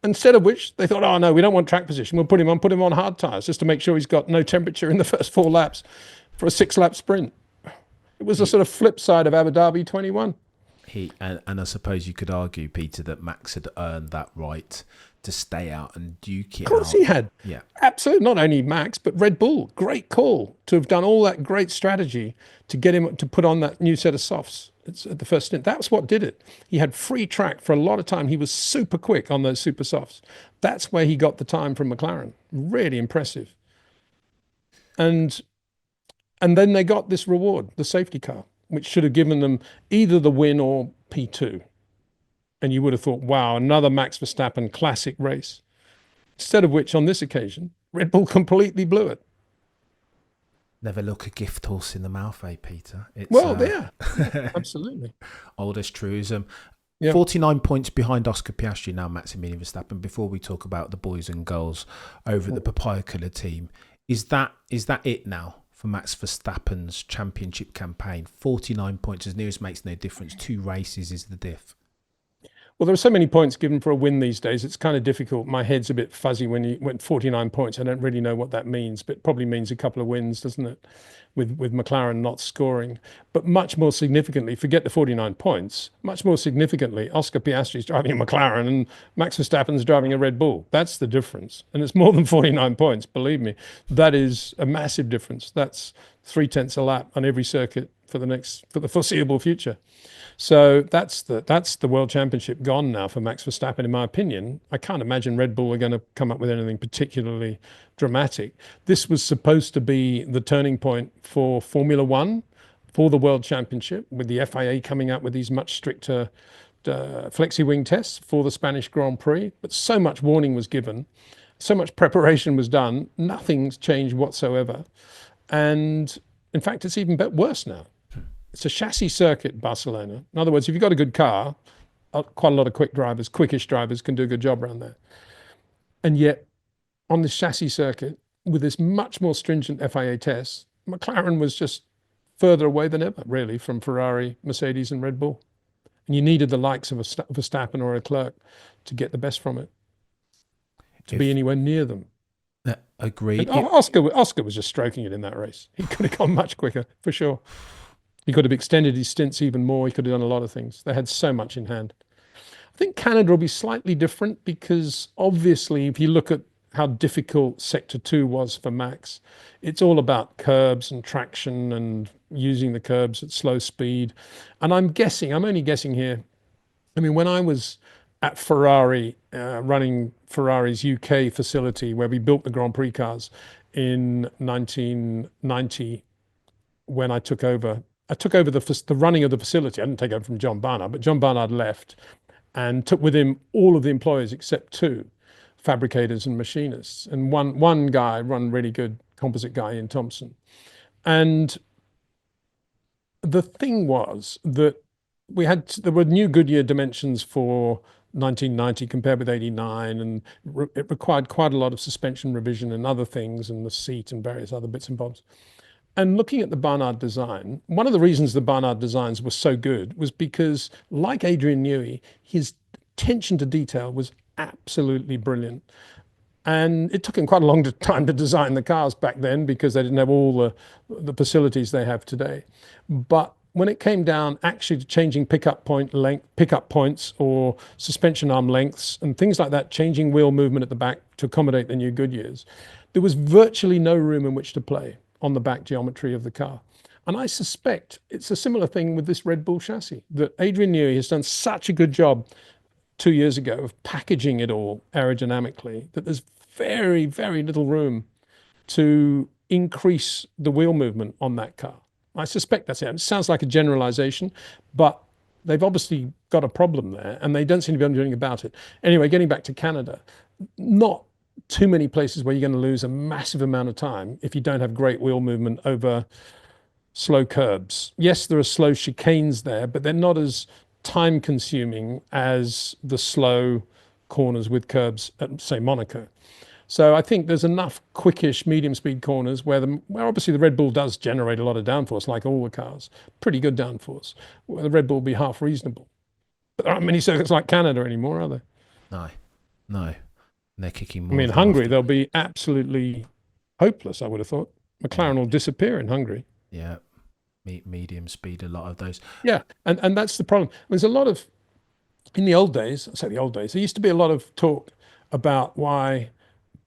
instead of which, they thought, oh, no, we don't want track position. We'll put him on hard tyres just to make sure he's got no temperature in the first 4 laps for a 6-lap sprint. It was a sort of flip side of Abu Dhabi 21. And I suppose you could argue, Peter, that Max had earned that right to stay out and duke Of it course out. he had. Yeah. Absolutely. Not only Max, but Red Bull. Great call to have done all that great strategy to get him to put on that new set of softs. It's at the first stint. That's what did it. He had free track for a lot of time. He was super quick on those super softs. That's where he got the time from McLaren. Really impressive. And then they got this reward, the safety car, which should have given them either the win or P2. And you would have thought, wow, another Max Verstappen classic race. Instead of which, on this occasion, Red Bull completely blew it. Never look a gift horse in the mouth, Peter? It's, Well, yeah, absolutely. Oldest truism. Yeah. 49 points behind Oscar Piastri now, Maximilian Verstappen. Before we talk about the boys and girls over at the papaya colour team, is that it now for Max Verstappen's championship campaign? 49 points, as near as makes no difference. 2 races is the diff. Well, there are so many points given for a win these days. It's kind of difficult. My head's a bit fuzzy when you went 49 points. I don't really know what that means, but it probably means a couple of wins, doesn't it? With McLaren not scoring. But much more significantly, forget the 49 points, much more significantly, Oscar Piastri is driving a McLaren and Max Verstappen's driving a Red Bull. That's the difference. And it's more than 49 points, believe me. That is a massive difference. That's 3/10 a lap on every circuit for the foreseeable future. So that's the World Championship gone now for Max Verstappen, in my opinion. I can't imagine Red Bull are going to come up with anything particularly dramatic. This was supposed to be the turning point for Formula One, for the World Championship, with the FIA coming out with these much stricter flexi-wing tests for the Spanish Grand Prix. But so much warning was given, so much preparation was done, nothing's changed whatsoever. And in fact, it's even worse now. It's a chassis circuit, Barcelona. In other words, if you've got a good car, quite a lot of quickish drivers can do a good job around there. And yet, on this chassis circuit, with this much more stringent FIA test, McLaren was just further away than ever, really, from Ferrari, Mercedes, and Red Bull. And you needed the likes of a Verstappen or a Leclerc to get the best from it, to be anywhere near them. Agreed. Oscar was just stroking it in that race. He could have gone much quicker, for sure. He could have extended his stints even more. He could have done a lot of things. They had so much in hand. I think Canada will be slightly different because obviously, if you look at how difficult Sector 2 was for Max, it's all about curbs and traction and using the curbs at slow speed. And I'm only guessing here. I mean, when I was at Ferrari, running Ferrari's UK facility where we built the Grand Prix cars in 1990, when I took over the running of the facility. I didn't take over from John Barnard, but John Barnard left and took with him all of the employees except 2 fabricators and machinists. And one guy, really good composite guy, Ian Thompson. And the thing was that there were new Goodyear dimensions for 1990 compared with 89, and it required quite a lot of suspension revision and other things, and the seat and various other bits and bobs. And looking at the Barnard design, one of the reasons the Barnard designs were so good was because, like Adrian Newey, his attention to detail was absolutely brilliant. And it took him quite a long time to design the cars back then because they didn't have all the facilities they have today. But when it came down actually to changing pickup points or suspension arm lengths and things like that, changing wheel movement at the back to accommodate the new Goodyears, there was virtually no room in which to play on the back geometry of the car. And I suspect it's a similar thing with this Red Bull chassis, that Adrian Newey has done such a good job 2 years ago of packaging it all aerodynamically that there's very, very little room to increase the wheel movement on that car. I suspect that's it. It sounds like a generalization, but they've obviously got a problem there and they don't seem to be able to do anything about it. Anyway, getting back to Canada, not too many places where you're going to lose a massive amount of time if you don't have great wheel movement over slow curbs. Yes, there are slow chicanes there, but they're not as time consuming as the slow corners with curbs at, say, Monaco. So I think there's enough quickish medium speed corners where obviously the Red Bull does generate a lot of downforce, like all the cars, pretty good downforce, where the Red Bull will be half reasonable. But there aren't many circuits like Canada anymore, are there? No. They're kicking more. I mean, Hungary, they'll be absolutely hopeless, I would have thought. McLaren will disappear in Hungary. Yeah, medium speed, a lot of those. Yeah, and that's the problem. There's a lot of, in the old days, there used to be a lot of talk about why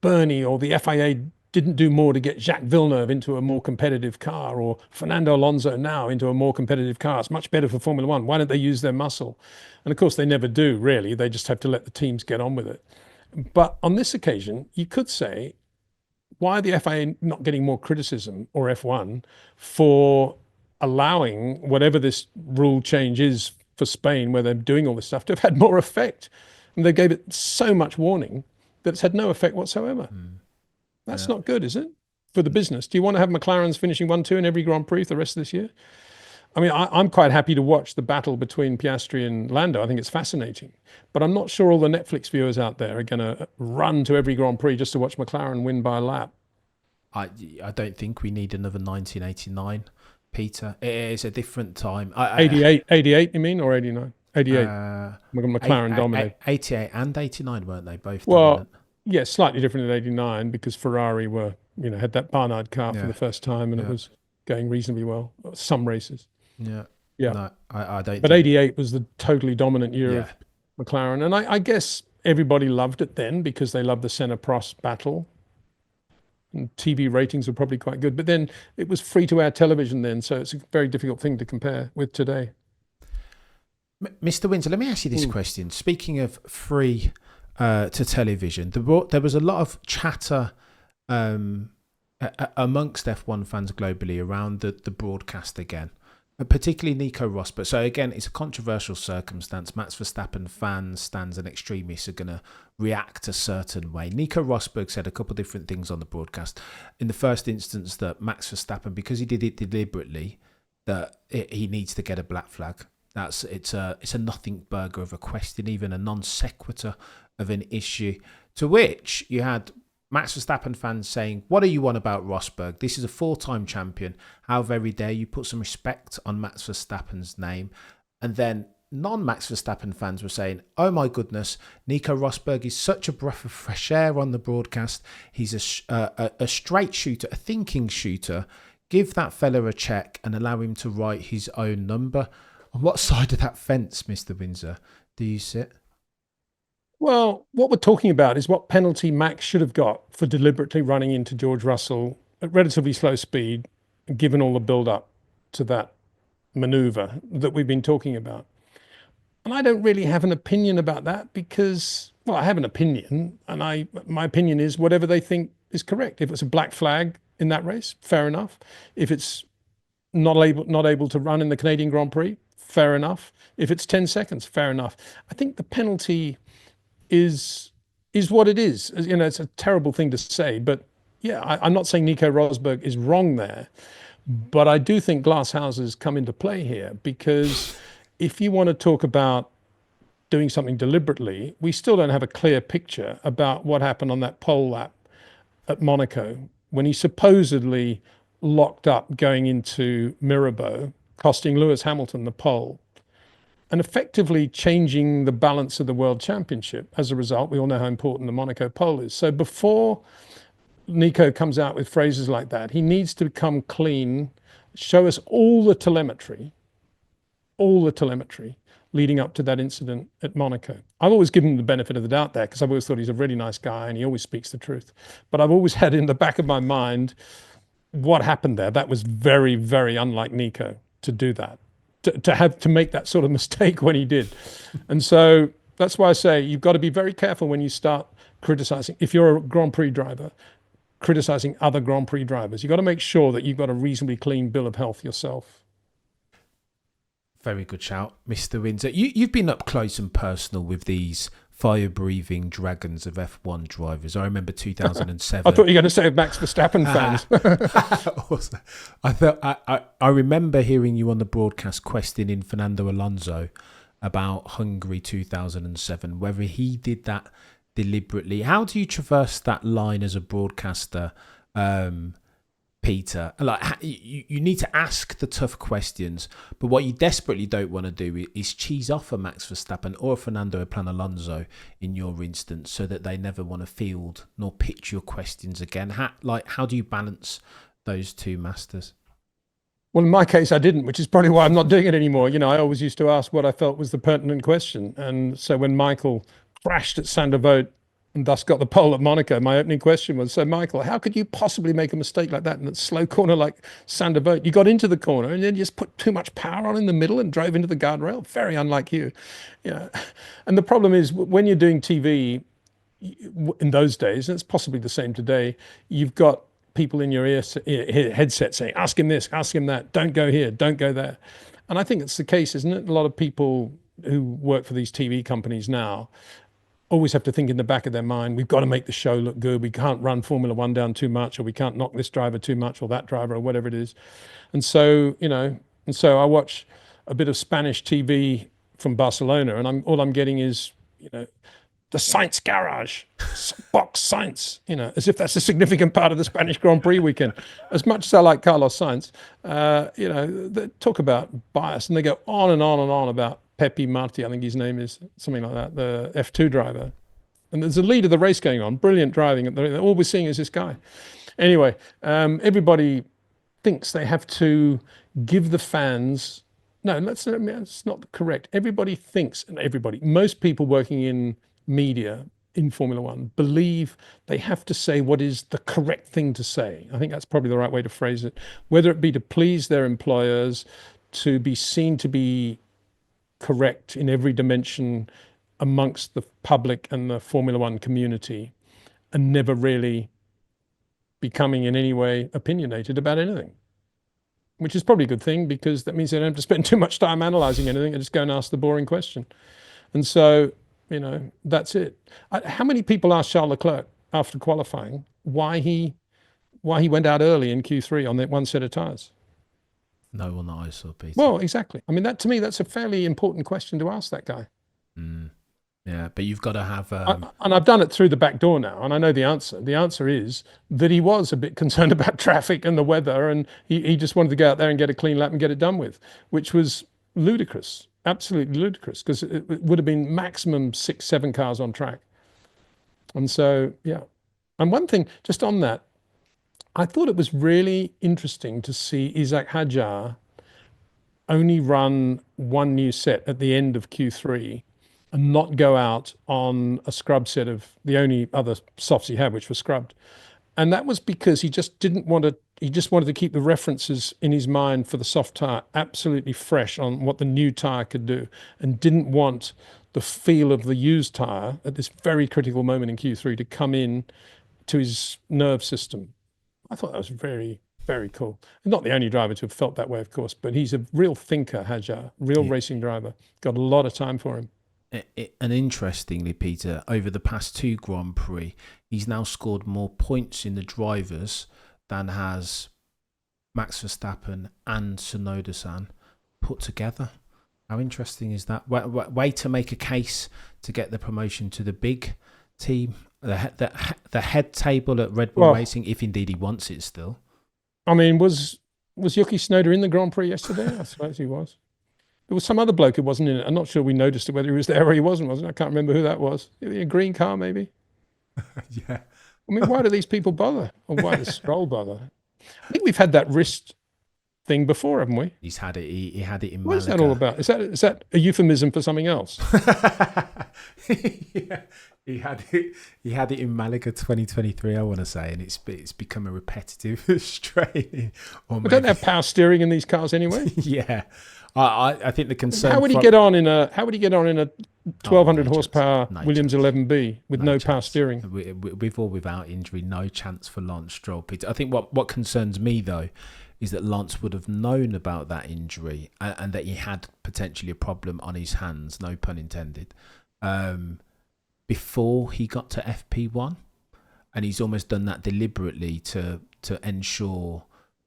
Bernie or the FIA didn't do more to get Jacques Villeneuve into a more competitive car, or Fernando Alonso now into a more competitive car. It's much better for Formula One. Why don't they use their muscle? And of course, they never do, really. They just have to let the teams get on with it. But on this occasion, you could say, why are the FIA not getting more criticism, or F1, for allowing whatever this rule change is for Spain, where they're doing all this stuff, to have had more effect? And they gave it so much warning that it's had no effect whatsoever. That's not good, is it? For the business. Do you want to have McLaren's finishing 1-2 in every Grand Prix for the rest of this year? I mean, I'm quite happy to watch the battle between Piastri and Lando. I think it's fascinating. But I'm not sure all the Netflix viewers out there are going to run to every Grand Prix just to watch McLaren win by a lap. I don't think we need another 1989, Peter. It is a different time. 88, you mean, or 89? 88. McLaren dominated. 88 and 89, weren't they both? Well, dominant? yeah, slightly different in 89 because Ferrari had that Barnard car for the first time, and it was going reasonably well. Some races. Yeah. No, I don't. But 88 was the totally dominant year of McLaren. And I guess everybody loved it then because they loved the Senna-Prost battle. And TV ratings were probably quite good. But then it was free-to-air television then, so it's a very difficult thing to compare with today. Mr. Windsor, let me ask you this question. Speaking of free to television, there was a lot of chatter amongst F1 fans globally around the broadcast again. Particularly Nico Rosberg. So again, it's a controversial circumstance. Max Verstappen fans, stands and extremists are going to react a certain way. Nico Rosberg said a couple of different things on the broadcast. In the first instance, that Max Verstappen, because he did it deliberately, that he needs to get a black flag. It's a nothing burger of a question, even a non sequitur of an issue. To which you had Max Verstappen fans saying, what are you on about Rosberg? This is a 4-time champion. How very dare you put some respect on Max Verstappen's name? And then non-Max Verstappen fans were saying, oh my goodness, Nico Rosberg is such a breath of fresh air on the broadcast. He's a straight shooter, a thinking shooter. Give that fella a check and allow him to write his own number. On what side of that fence, Mr. Windsor, do you sit? Well, what we're talking about is what penalty Max should have got for deliberately running into George Russell at relatively slow speed, given all the build-up to that maneuver that we've been talking about. And I don't really have an opinion about that because, well, I have an opinion, and my opinion is whatever they think is correct. If it's a black flag in that race, fair enough. If it's not able to run in the Canadian Grand Prix, fair enough. If it's 10 seconds, fair enough. I think the penalty is what it is. It's a terrible thing to say, but yeah, I'm not saying Nico Rosberg is wrong there, but I do think glass houses come into play here, because if you want to talk about doing something deliberately, we still don't have a clear picture about what happened on that pole lap at Monaco when he supposedly locked up going into Mirabeau, costing Lewis Hamilton the pole, and effectively changing the balance of the World Championship. As a result, we all know how important the Monaco pole is. So before Nico comes out with phrases like that, he needs to come clean, show us all the telemetry leading up to that incident at Monaco. I've always given him the benefit of the doubt there because I've always thought he's a really nice guy and he always speaks the truth. But I've always had in the back of my mind what happened there. That was very, very unlike Nico to do that. To make that sort of mistake when he did. And so that's why I say you've got to be very careful when you start criticizing. If you're a Grand Prix driver, criticizing other Grand Prix drivers, you've got to make sure that you've got a reasonably clean bill of health yourself. Very good shout, Mr. Windsor. You've been up close and personal with these fire-breathing dragons of F1 drivers. I remember 2007. I thought you were going to say Max Verstappen fans. I remember hearing you on the broadcast questioning Fernando Alonso about Hungary 2007, whether he did that deliberately. How do you traverse that line as a broadcaster, Peter? Like, you need to ask the tough questions, but what you desperately don't want to do is cheese off a Max Verstappen or a Fernando Alonso in your instance, so that they never want to field nor pitch your questions again. How do you balance those two masters? Well, in my case, I didn't, which is probably why I'm not doing it anymore. I always used to ask what I felt was the pertinent question. And so when Michael crashed at Saint-Devote and thus got the pole at Monaco. My opening question was, so Michael, how could you possibly make a mistake like that in a slow corner like Sander Boat? You got into the corner and then just put too much power on in the middle and drove into the guardrail. Very unlike you. Yeah. And the problem is when you're doing TV in those days, and it's possibly the same today, you've got people in your headset saying, ask him this, ask him that, don't go here, don't go there. And I think it's the case, isn't it? A lot of people who work for these TV companies now always have to think in the back of their mind, we've got to make the show look good. We can't run Formula One down too much, or we can't knock this driver too much, or that driver, or whatever it is. And so, I watch a bit of Spanish TV from Barcelona, and all I'm getting is, the Sainz garage, box Sainz, as if that's a significant part of the Spanish Grand Prix weekend. As much as I like Carlos Sainz, they talk about bias, and they go on and on and on about Pepe Marti, I think his name is, something like that, the F2 driver. And there's a lead of the race going on, brilliant driving. All we're seeing is this guy. Anyway, everybody thinks they have to give the fans, no, that's not correct. Everybody thinks, most people working in media in Formula One believe they have to say what is the correct thing to say. I think that's probably the right way to phrase it, whether it be to please their employers, to be seen to be correct in every dimension amongst the public and the Formula One community, and never really becoming in any way opinionated about anything, which is probably a good thing, because that means they don't have to spend too much time analyzing anything and just go and ask the boring question. And so, that's it. How many people asked Charles Leclerc after qualifying why he went out early in Q3 on that one set of tyres? No one that I saw, Peter. Well, exactly. I mean, that to me, that's a fairly important question to ask that guy. Yeah, but you've got to have... and I've done it through the back door now, and I know the answer. The answer is that he was a bit concerned about traffic and the weather, and he just wanted to go out there and get a clean lap and get it done with, which was ludicrous, absolutely ludicrous, because it would have been maximum 6-7 cars on track. And so, yeah. And one thing, just on that, I thought it was really interesting to see Isaac Hadjar only run one new set at the end of Q3 and not go out on a scrub set of the only other softs he had, which was scrubbed. And that was because he just wanted to keep the references in his mind for the soft tyre absolutely fresh on what the new tyre could do, and didn't want the feel of the used tyre at this very critical moment in Q3 to come in to his nerve system. I thought that was very, very cool. Not the only driver to have felt that way, of course, but he's a real thinker, Hadjar, real racing driver. Got a lot of time for him. And interestingly, Peter, over the past 2 Grand Prix, he's now scored more points in the drivers than has Max Verstappen and Tsunoda-san put together. How interesting is that? Way to make a case to get the promotion to the big team, the head table at Red Bull Racing, if indeed he wants it still. I mean, was Yuki Tsunoda in the Grand Prix yesterday? I suppose he was. There was some other bloke who wasn't in it. I'm not sure we noticed it, whether he was there or he wasn't. I can't remember who that was. A green car, maybe? Yeah. I mean, why do these people bother? Or why does Stroll bother? I think we've had that wrist thing before, haven't we? He's had it. He had it in Malaga. What is that all about? Is that a euphemism for something else? Yeah. He had it in Malaga 2023, I want to say, and it's become a repetitive strain. We don't have power steering in these cars anyway. Yeah, I think the concern. How would he get on in a 1200 horsepower Williams 11B with no power steering? With or without injury, no chance for Lance Stroll, Peter. I think what concerns me though is that Lance would have known about that injury and that he had potentially a problem on his hands, no pun intended, before he got to FP1, and he's almost done that deliberately to ensure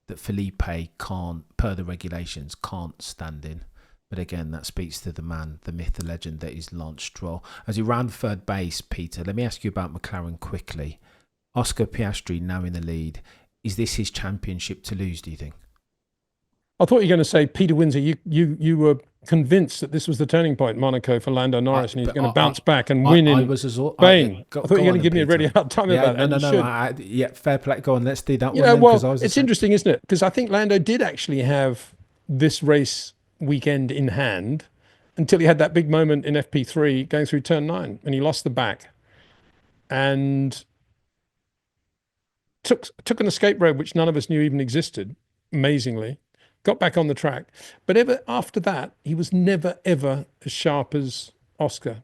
that Felipe can't, per the regulations, can't stand in. But again, that speaks to the man, the myth, the legend that is Lance Stroll. As he ran third base, Peter, let me ask you about McLaren quickly. Oscar Piastri now in the lead. Is this his championship to lose, do you think? I thought you were going to say, Peter Windsor, you were convinced that this was the turning point, Monaco, for Lando Norris, and he's going to bounce back and win in Spain. I thought you were going to give me a really hard time about that. No. Fair play. Go on, let's do that one. Well, it's interesting, isn't it? Because I think Lando did actually have this race weekend in hand until he had that big moment in FP3 going through turn 9, and he lost the back. and took an escape road which none of us knew even existed, amazingly, got back on the track. But ever after that, he was never, ever as sharp as Oscar.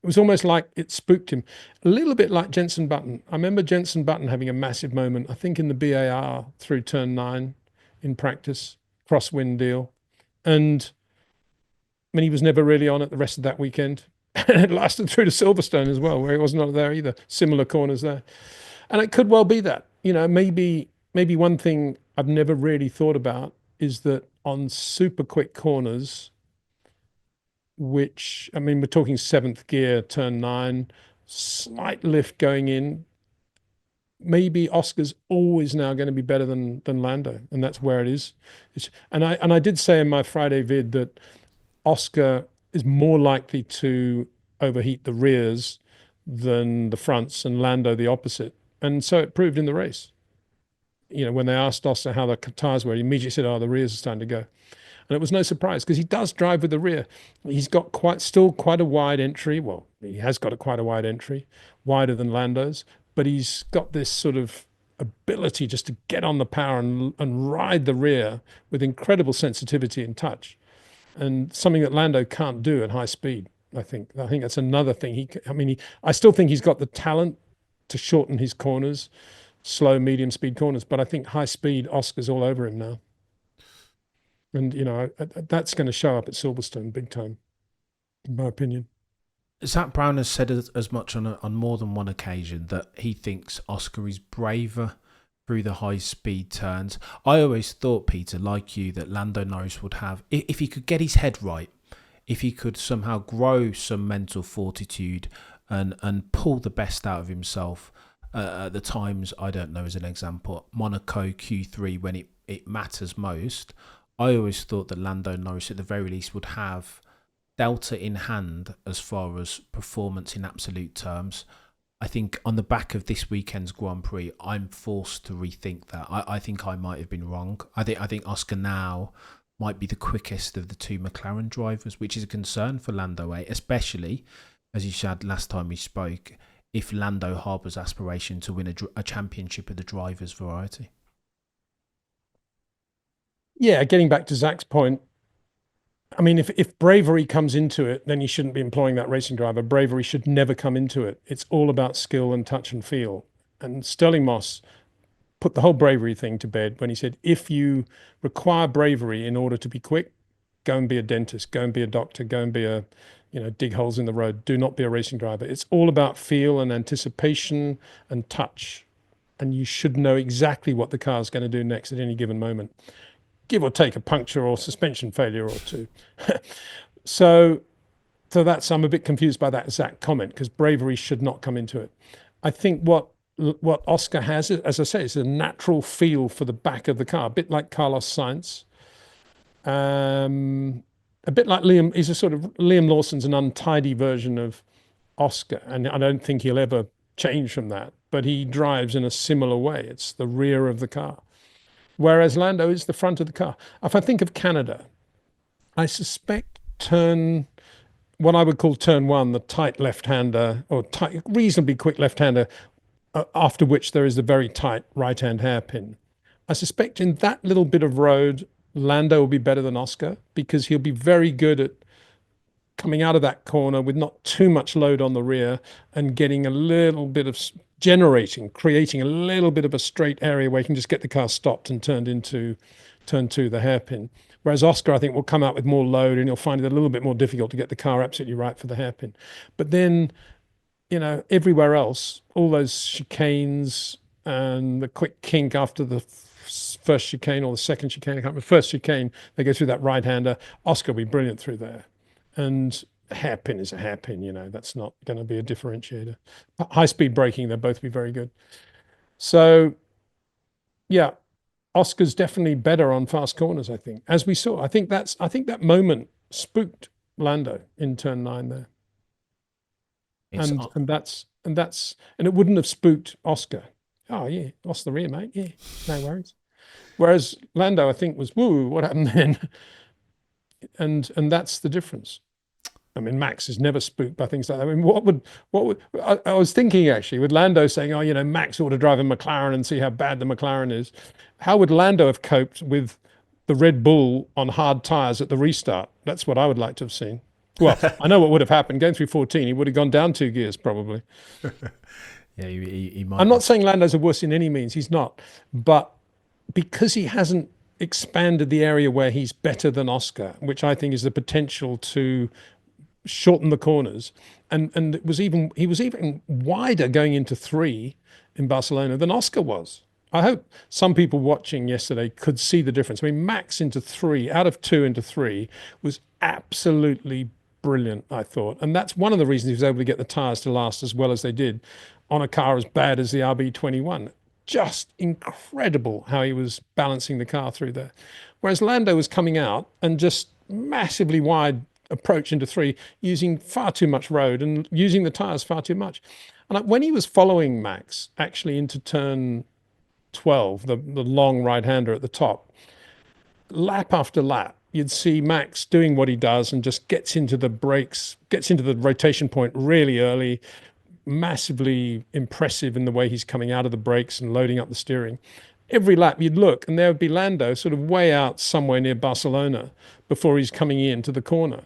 It was almost like it spooked him. A little bit like Jenson Button. I remember Jenson Button having a massive moment, I think in the BAR through turn 9 in practice, crosswind deal. And I mean, he was never really on it the rest of that weekend. And it lasted through to Silverstone as well, where he wasn't on there either. Similar corners there. And it could well be that, maybe one thing I've never really thought about is that on super quick corners, which, I mean, we're talking seventh gear, turn 9, slight lift going in. Maybe Oscar's always now going to be better than Lando, and that's where it is. And I did say in my Friday vid that Oscar is more likely to overheat the rears than the fronts, and Lando the opposite. And so it proved in the race. When they asked Oscar how the tyres were, he immediately said, "Oh, the rears are starting to go." And it was no surprise because he does drive with the rear. He's got still quite a wide entry. Well, he has got quite a wide entry, wider than Lando's, but he's got this sort of ability just to get on the power and ride the rear with incredible sensitivity and touch, and something that Lando can't do at high speed. I think that's another thing. I still think he's got the talent to shorten his corners, slow, medium speed corners, but I think high speed, Oscar's all over him now. And, that's going to show up at Silverstone big time, in my opinion. Zach Brown has said as much on more than one occasion that he thinks Oscar is braver through the high speed turns. I always thought, Peter, like you, that Lando Norris would have, if he could get his head right, if he could somehow grow some mental fortitude and pull the best out of himself at the times, I don't know, as an example, Monaco Q3 when it matters most. I always thought that Lando Norris at the very least would have Delta in hand as far as performance in absolute terms. I think on the back of this weekend's Grand Prix, I'm forced to rethink that. I think I might have been wrong. I think Oscar now might be the quickest of the two McLaren drivers, which is a concern for Lando, especially, as you said last time we spoke, if Lando harbours aspiration to win a championship of the drivers' variety. Yeah, getting back to Zach's point, I mean, if Bravery comes into it, then you shouldn't be employing that racing driver. Bravery should never come into it. It's all about skill and touch and feel. And Sterling Moss put the whole bravery thing to bed when he said, if you require bravery in order to be quick, go and be a dentist, go and be a doctor, go and be dig holes in the road. Do not be a racing driver. It's all about feel and anticipation and touch. And you should know exactly what the car is going to do next at any given moment, give or take a puncture or suspension failure or two. So that's, I'm a bit confused by that exact comment because bravery should not come into it. I think what Oscar has, as I say, is a natural feel for the back of the car, a bit like Carlos Sainz, a bit like Liam. He's a sort of Liam Lawson's an untidy version of Oscar, and I don't think he'll ever change from that. But he drives in a similar way. It's the rear of the car. Whereas Lando is the front of the car. If I think of Canada, I suspect what I would call turn 1, the tight left-hander or tight, reasonably quick left-hander, after which there is the very tight right-hand hairpin. I suspect in that little bit of road, Lando will be better than Oscar because he'll be very good at coming out of that corner with not too much load on the rear and getting a little bit of creating a little bit of a straight area where you can just get the car stopped and turned into turn 2, the hairpin. Whereas Oscar, I think, will come out with more load and you'll find it a little bit more difficult to get the car absolutely right for the hairpin. But then, everywhere else, all those chicanes and the quick kink after the first chicane or the second chicane, I can't remember, first chicane, they go through that right-hander. Oscar will be brilliant through there. And hairpin is a hairpin, that's not going to be a differentiator. High-speed braking, they'll both be very good. So, yeah, Oscar's definitely better on fast corners, I think, as we saw. I think that moment spooked Lando in turn 9 there. And it wouldn't have spooked Oscar. Oh yeah, lost the rear, mate. Yeah, no worries. Whereas Lando, I think, was woo, what happened then? And that's the difference. I mean, Max is never spooked by things like that. I mean, I was thinking actually with Lando saying, oh, Max ought to drive a McLaren and see how bad the McLaren is. How would Lando have coped with the Red Bull on hard tyres at the restart? That's what I would like to have seen. Well, I know what would have happened. Going through 14, he would have gone down 2 gears probably. Yeah, he might I'm not have. saying Lando's a wuss in any means. He's not. But because he hasn't expanded the area where he's better than Oscar, which I think is the potential to shorten the corners, and he was even wider going into three in Barcelona than Oscar was. I hope some people watching yesterday could see the difference. I mean, Max into three, out of two into three, was absolutely brilliant, I thought. And that's one of the reasons he was able to get the tyres to last as well as they did on a car as bad as the RB21. Just incredible how he was balancing the car through there. Whereas Lando was coming out and just massively wide approach into three, using far too much road and using the tyres far too much. And when he was following Max actually into turn 12, the long right-hander at the top, lap after lap, you'd see Max doing what he does and just gets into the brakes, gets into the rotation point really early, massively impressive in the way he's coming out of the brakes and loading up the steering. Every lap you'd look and there would be Lando sort of way out somewhere near Barcelona before he's coming into the corner,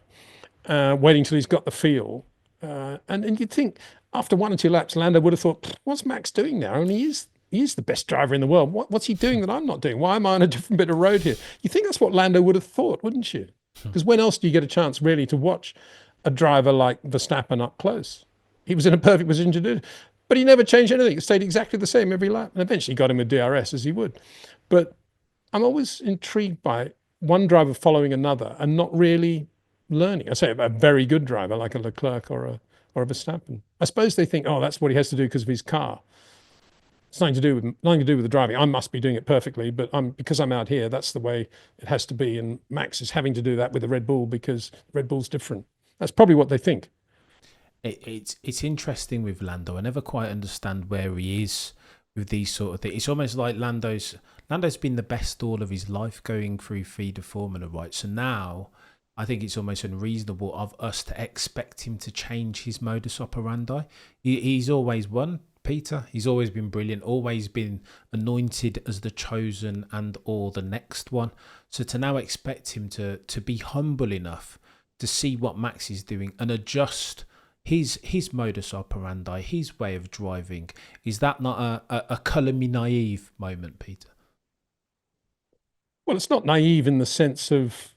waiting till he's got the feel. And you'd think after 1 or 2 laps, Lando would have thought, what's Max doing now? And he is the best driver in the world. What's he doing that I'm not doing? Why am I on a different bit of road here? You think that's what Lando would have thought, wouldn't you? Because when else do you get a chance really to watch a driver like Verstappen up close? He was in a perfect position to do it. But he never changed anything. It stayed exactly the same every lap. And eventually got him with DRS as he would. But I'm always intrigued by one driver following another and not really learning. I say a very good driver like a Leclerc or a Verstappen. I suppose they think, oh, that's what he has to do because of his car. It's nothing to do with the driving. I must be doing it perfectly, but because I'm out here, that's the way it has to be. And Max is having to do that with the Red Bull because Red Bull's different. That's probably what they think. It's interesting with Lando. I never quite understand where he is with these sort of things. It's almost like Lando's been the best all of his life going through feeder formula, right? So now I think it's almost unreasonable of us to expect him to change his modus operandi. He's always won, Peter. He's always been brilliant, always been anointed as the chosen and or the next one. So to now expect him to be humble enough to see what Max is doing and adjust his modus operandi, his way of driving, is that not a colour me naive moment, Peter? Well, it's not naive in the sense of,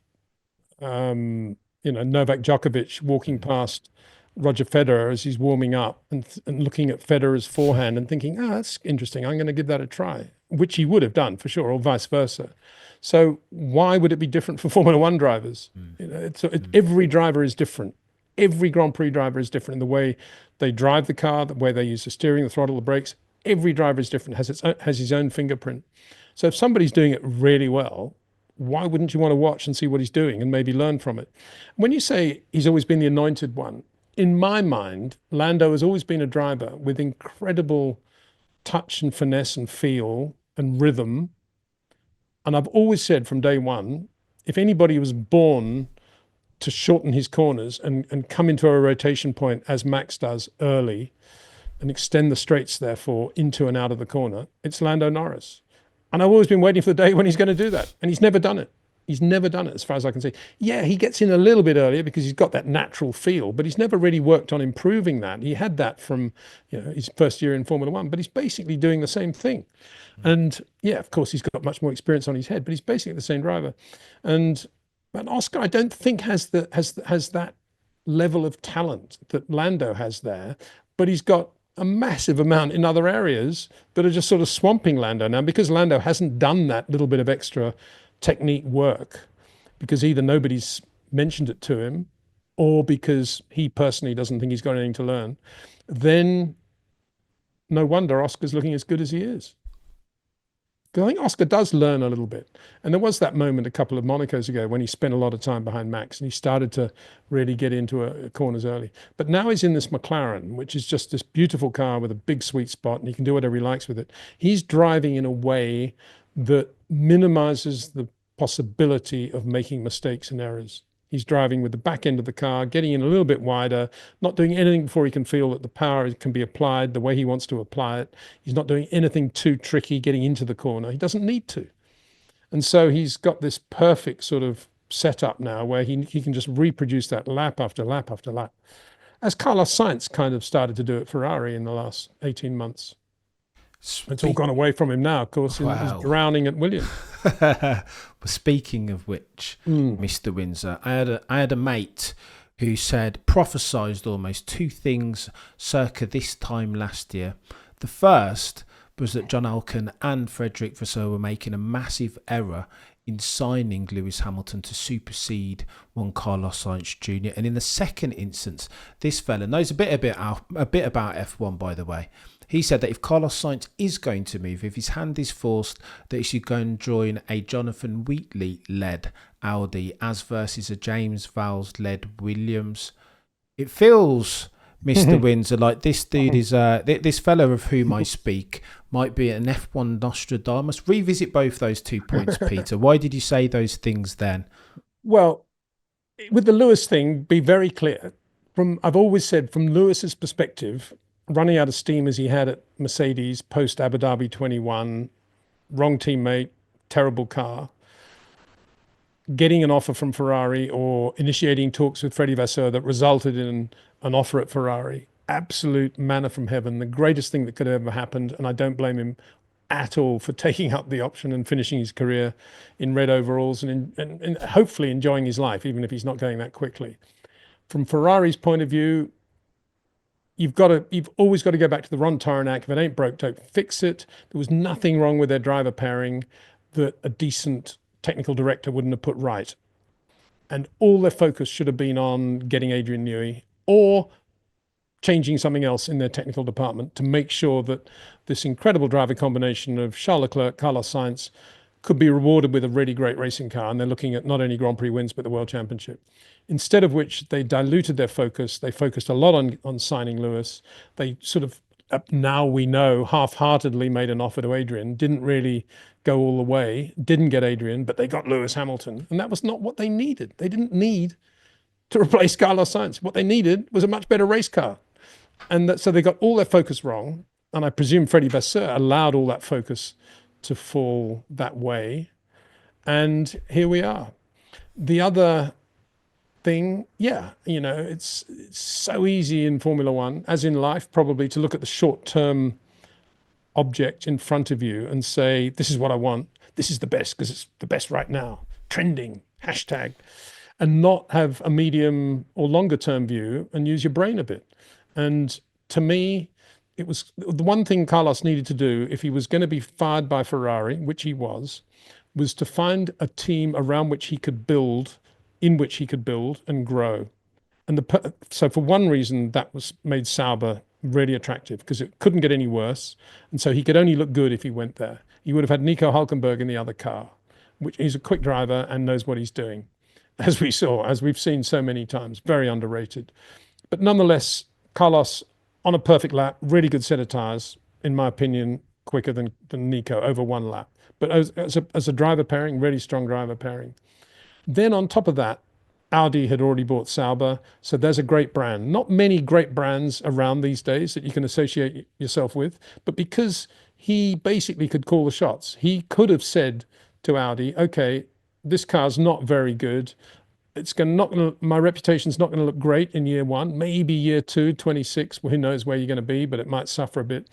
Novak Djokovic walking past Roger Federer as he's warming up and looking at Federer's forehand and thinking, that's interesting. I'm going to give that a try, which he would have done for sure, or vice versa. So why would it be different for Formula One drivers? Every driver is different. Every Grand Prix driver is different in the way they drive the car, the way they use the steering, the throttle, the brakes. Every driver is different, has his own fingerprint. So if somebody's doing it really well, why wouldn't you want to watch and see what he's doing and maybe learn from it? When you say he's always been the anointed one, in my mind, Lando has always been a driver with incredible touch and finesse and feel and rhythm. And I've always said from day one, if anybody was born to shorten his corners and come into a rotation point as Max does early and extend the straights, therefore, into and out of the corner, it's Lando Norris. And I've always been waiting for the day when he's going to do that. And he's never done it. He's never done it as far as I can see. Yeah, he gets in a little bit earlier because he's got that natural feel, but he's never really worked on improving that. He had that from his first year in Formula One, but he's basically doing the same thing. And yeah, of course, he's got much more experience on his head, but he's basically the same driver. And Oscar, I don't think has that level of talent that Lando has there, but he's got a massive amount in other areas that are just sort of swamping Lando now because Lando hasn't done that little bit of extra technique work because either nobody's mentioned it to him or because he personally doesn't think he's got anything to learn. Then no wonder Oscar's looking as good as he is. I think Oscar does learn a little bit. And there was that moment a couple of Monacos ago when he spent a lot of time behind Max and he started to really get into corners early. But now he's in this McLaren, which is just this beautiful car with a big sweet spot and he can do whatever he likes with it. He's driving in a way that minimizes the possibility of making mistakes and errors. He's driving with the back end of the car, getting in a little bit wider, not doing anything before he can feel that the power can be applied the way he wants to apply it. He's not doing anything too tricky getting into the corner. He doesn't need to. And so he's got this perfect sort of setup now where he can just reproduce that lap after lap after lap, as Carlos Sainz kind of started to do at Ferrari in the last 18 months. It's all gone away from him now, of course. Wow. He's drowning at Williams. Well, speaking of which, Mr. Windsor, I had a mate who said, prophesized almost two things circa this time last year. The first was that John Alcan and Frederick Vasseur were making a massive error in signing Lewis Hamilton to supersede one Carlos Sainz Jr. And in the second instance, this fella knows a bit about F1, by the way. He said that if Carlos Sainz is going to move, if his hand is forced, that he should go and join a Jonathan Wheatley-led Audi as versus a James Vowles-led Williams. It feels, Mr. Windsor, like this dude is, this fellow of whom I speak might be an F1 Nostradamus. Revisit both those 2 points, Peter. Why did you say those things then? Well, with the Lewis thing, be very clear. I've always said, from Lewis's perspective, running out of steam as he had at Mercedes post Abu Dhabi 21, wrong teammate, terrible car, getting an offer from Ferrari or initiating talks with Freddie Vasseur that resulted in an offer at Ferrari, absolute manna from heaven, the greatest thing that could have ever happened. And I don't blame him at all for taking up the option and finishing his career in red overalls and hopefully enjoying his life, even if he's not going that quickly. From Ferrari's point of view, you've always got to go back to the Ron Toronac. If it ain't broke, don't fix it. There was nothing wrong with their driver pairing that a decent technical director wouldn't have put right. And all their focus should have been on getting Adrian Newey or changing something else in their technical department to make sure that this incredible driver combination of Charles Leclerc, Carlos Sainz could be rewarded with a really great racing car. And they're looking at not only Grand Prix wins, but the World Championship. Instead of which they diluted their focus. They focused a lot on signing Lewis. They sort of, now we know, half-heartedly made an offer to Adrian, didn't really go all the way, didn't get Adrian, but they got Lewis Hamilton. And that was not what they needed. They didn't need to replace Carlos Sainz. What they needed was a much better race car. And so they got all their focus wrong. And I presume Freddie Vasseur allowed all that focus to fall that way. And here we are. The other thing, it's so easy in Formula One, as in life, probably, to look at the short-term object in front of you and say, this is what I want. This is the best because it's the best right now. Trending, hashtag. And not have a medium or longer-term view and use your brain a bit. And to me, it was the one thing Carlos needed to do if he was going to be fired by Ferrari, which he was to find a team around which he could build, in which he could build and grow. And so for one reason, that was made Sauber really attractive because it couldn't get any worse. And so he could only look good if he went there. He would have had Nico Hülkenberg in the other car, which he's a quick driver and knows what he's doing, as we've seen so many times, very underrated. But nonetheless, Carlos, on a perfect lap, really good set of tyres, in my opinion, quicker than Nico over one lap. But as a driver pairing, really strong driver pairing. Then on top of that, Audi had already bought Sauber. So there's a great brand. Not many great brands around these days that you can associate yourself with. But because he basically could call the shots, he could have said to Audi, okay, this car's not very good. My reputation's not going to look great in year one, maybe year two, 26, who knows where you're going to be, but it might suffer a bit.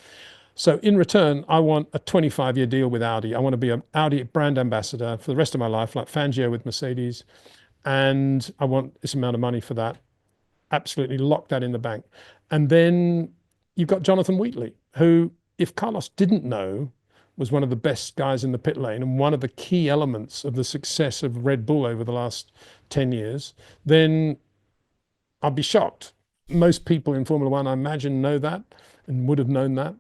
So in return, I want a 25-year deal with Audi. I want to be an Audi brand ambassador for the rest of my life, like Fangio with Mercedes. And I want this amount of money for that. Absolutely lock that in the bank. And then you've got Jonathan Wheatley, who, if Carlos didn't know, was one of the best guys in the pit lane and one of the key elements of the success of Red Bull over the last 10 years, then I'd be shocked. Most people in Formula One, I imagine, know that and would have known that.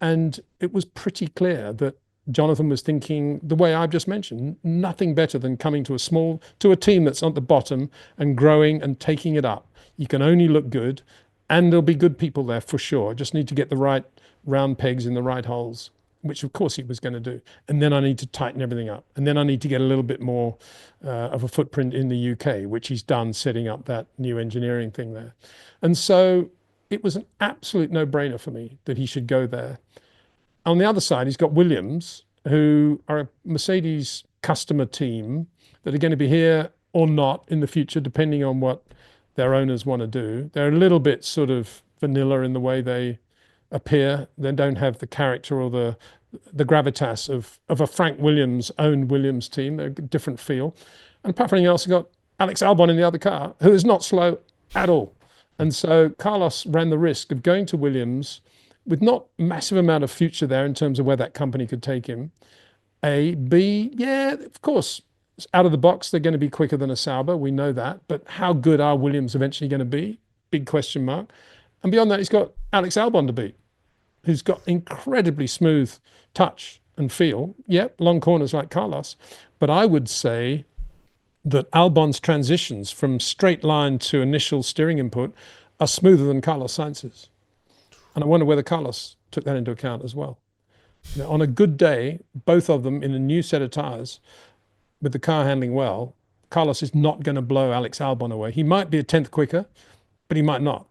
And it was pretty clear that Jonathan was thinking the way I've just mentioned, nothing better than coming to a team that's at the bottom and growing and taking it up. You can only look good and there'll be good people there for sure. Just need to get the right round pegs in the right holes. which of course he was going to do. And then I need to tighten everything up. And then I need to get a little bit more of a footprint in the UK, which he's done setting up that new engineering thing there. And so it was an absolute no-brainer for me that he should go there. On the other side, he's got Williams, who are a Mercedes customer team that are going to be here or not in the future, depending on what their owners want to do. They're a little bit sort of vanilla in the way they appear. They don't have the character or the gravitas of a Frank Williams owned Williams team. They're a different feel. And apart from anything else, you've got Alex Albon in the other car, who is not slow at all. And so Carlos ran the risk of going to Williams with not massive amount of future there in terms of where that company could take him. A, B, yeah, of course, out of the box, they're going to be quicker than a Sauber. We know that. But how good are Williams eventually going to be? Big question mark. And beyond that, he's got Alex Albon to beat, who's got incredibly smooth touch and feel. Yep, long corners like Carlos. But I would say that Albon's transitions from straight line to initial steering input are smoother than Carlos Sainz's. And I wonder whether Carlos took that into account as well. You know, on a good day, both of them in a new set of tyres, with the car handling well, Carlos is not going to blow Alex Albon away. He might be a tenth quicker, but he might not.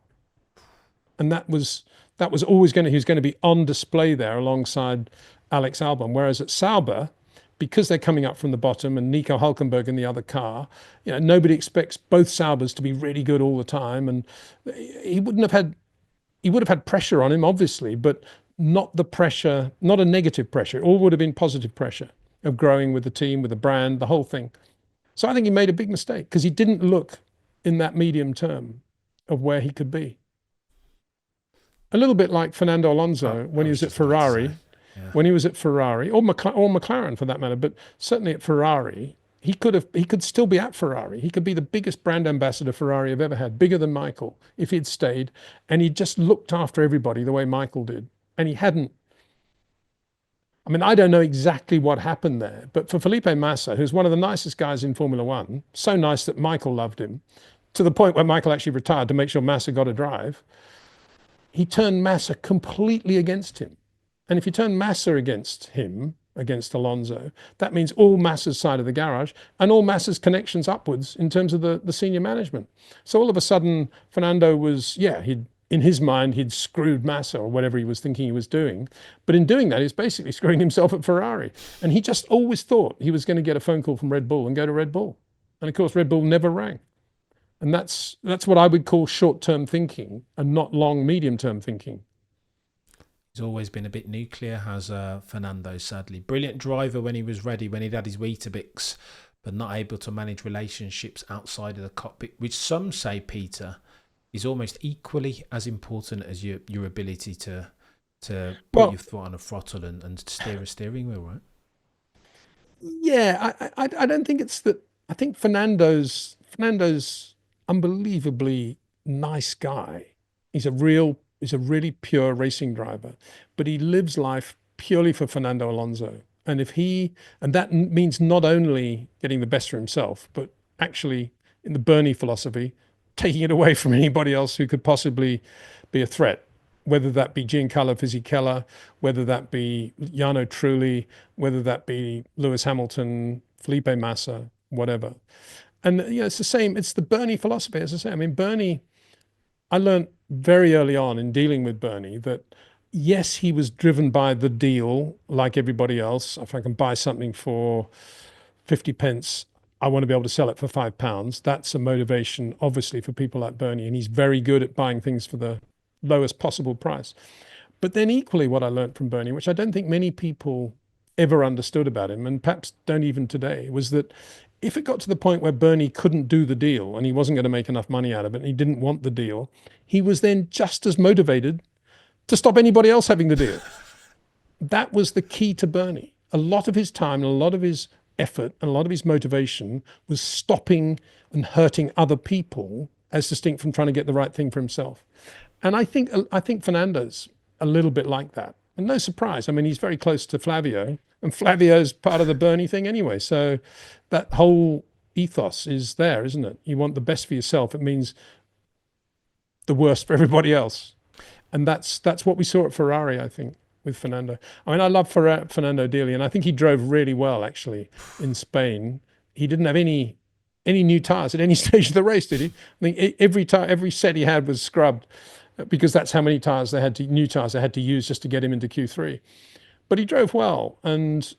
And that was always he was going to be on display there alongside Alex Albon. Whereas at Sauber, because they're coming up from the bottom and Nico Hülkenberg in the other car, you know, nobody expects both Saubers to be really good all the time. And he would have had pressure on him, obviously, but not the pressure, not a negative pressure. It all would have been positive pressure of growing with the team, with the brand, the whole thing. So I think he made a big mistake because he didn't look in that medium term of where he could be. A little bit like Fernando Alonso when he was at Ferrari, when he was at Ferrari, or McLaren for that matter, but certainly at Ferrari, he could still be at Ferrari. He could be the biggest brand ambassador Ferrari have ever had, bigger than Michael, if he'd stayed. And he just looked after everybody the way Michael did. And he hadn't. I mean, I don't know exactly what happened there, but for Felipe Massa, who's one of the nicest guys in Formula One, so nice that Michael loved him, to the point where Michael actually retired to make sure Massa got a drive, he turned Massa completely against him. And if you turn Massa against him, against Alonso, that means all Massa's side of the garage and all Massa's connections upwards in terms of the senior management. So all of a sudden, Fernando was, in his mind, he'd screwed Massa or whatever he was thinking he was doing. But in doing that, he's basically screwing himself at Ferrari. And he just always thought he was going to get a phone call from Red Bull and go to Red Bull. And of course, Red Bull never rang. And that's what I would call short-term thinking and not long, medium-term thinking. He's always been a bit nuclear, has Fernando, sadly. Brilliant driver when he was ready, when he'd had his Weetabix, but not able to manage relationships outside of the cockpit, which some say, Peter, is almost equally as important as your ability to put your foot on a throttle and steer a steering wheel, right? Yeah, I don't think it's that. I think Fernando's unbelievably nice guy. He's a really pure racing driver, but he lives life purely for Fernando Alonso. And that means not only getting the best for himself, but actually in the Bernie philosophy, taking it away from anybody else who could possibly be a threat, whether that be Giancarlo Fisichella, whether that be Jarno Trulli, whether that be Lewis Hamilton, Felipe Massa, whatever. And it's the same. It's the Bernie philosophy, as I say. I mean, Bernie, I learned very early on in dealing with Bernie that, yes, he was driven by the deal like everybody else. If I can buy something for 50 pence, I want to be able to sell it for £5. That's a motivation, obviously, for people like Bernie. And he's very good at buying things for the lowest possible price. But then equally what I learned from Bernie, which I don't think many people ever understood about him, and perhaps don't even today, was that if it got to the point where Bernie couldn't do the deal and he wasn't going to make enough money out of it and he didn't want the deal, he was then just as motivated to stop anybody else having the deal. That was the key to Bernie. A lot of his time and a lot of his effort and a lot of his motivation was stopping and hurting other people as distinct from trying to get the right thing for himself. And I think Fernando's a little bit like that. And no surprise. I mean, he's very close to Flavio, and Flavio's part of the Bernie thing anyway. So that whole ethos is there, isn't it? You want the best for yourself. It means the worst for everybody else. And that's what we saw at Ferrari, I think. with Fernando. I mean, I love Fernando dearly, and I think he drove really well actually in Spain. He didn't have any new tires at any stage of the race, did he? I think every set he had was scrubbed because that's how many tires new tires they had to use just to get him into Q3. But he drove well, and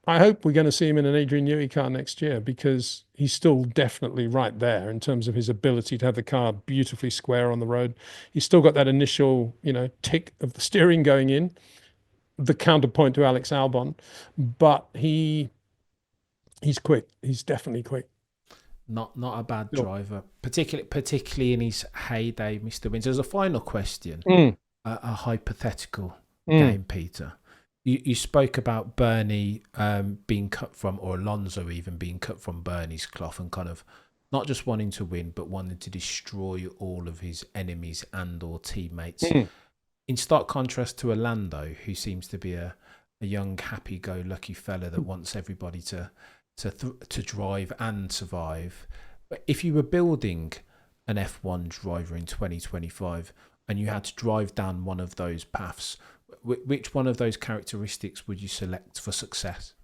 I hope we're going to see him in an Adrian Newey car next year because he's still definitely right there in terms of his ability to have the car beautifully square on the road. He's still got that initial, tick of the steering going in, the counterpoint to Alex Albon, but he's quick. He's definitely quick. Not a bad driver, particularly in his heyday, Mr. Windsor. As a final question, a hypothetical game, Peter. You spoke about Bernie being cut from, or Alonso even being cut from Bernie's cloth, and kind of not just wanting to win, but wanting to destroy all of his enemies and or teammates. In stark contrast to Orlando, who seems to be a young, happy-go-lucky fella that wants everybody to drive and survive. But if you were building an F1 driver in 2025 and you had to drive down one of those paths, which one of those characteristics would you select for success?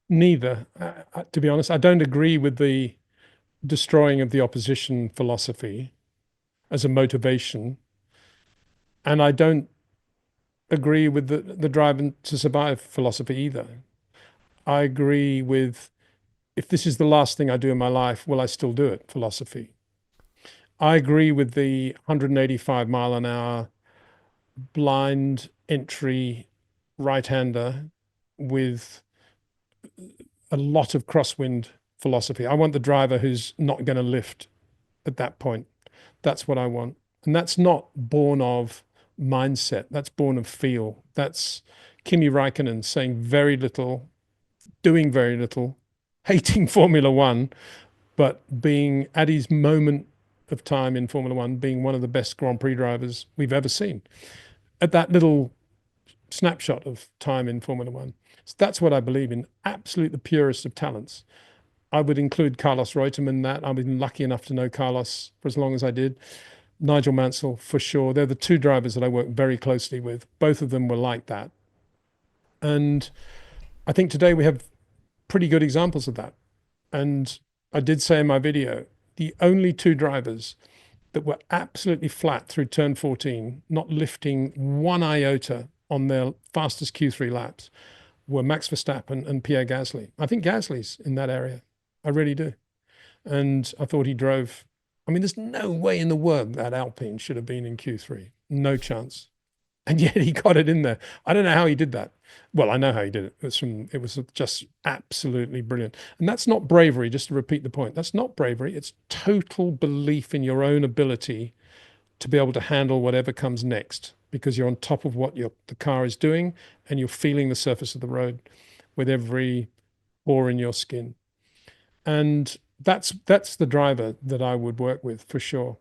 Neither. To be honest, I don't agree with the destroying of the opposition philosophy as a motivation. And I don't agree with the drive to survive philosophy either. I agree with, if this is the last thing I do in my life, will I still do it philosophy. I agree with the 185 mile an hour blind entry right-hander with a lot of crosswind philosophy. I want the driver who's not going to lift at that point. That's what I want. And that's not born of mindset. That's born of feel. That's Kimi Räikkönen saying very little, doing very little, hating Formula One, but being at his moment of time in Formula One, being one of the best Grand Prix drivers we've ever seen at that little snapshot of time in Formula One. So that's what I believe in, absolute the purest of talents. I would include Carlos Reutemann in that. I've been lucky enough to know Carlos for as long as I did. Nigel Mansell, for sure. They're the two drivers that I work very closely with. Both of them were like that. And I think today we have pretty good examples of that. And I did say in my video, the only two drivers that were absolutely flat through turn 14, not lifting one iota on their fastest Q3 laps, were Max Verstappen and Pierre Gasly. I think Gasly's in that area. I really do. And I thought he drove, I mean, there's no way in the world that Alpine should have been in Q3. No chance. And yet he got it in there. I don't know how he did that. Well, I know how he did it. It was just absolutely brilliant. And that's not bravery, just to repeat the point. That's not bravery. It's total belief in your own ability to be able to handle whatever comes next, because you're on top of what the car is doing and you're feeling the surface of the road with every pore in your skin. And that's the driver that I would work with for sure.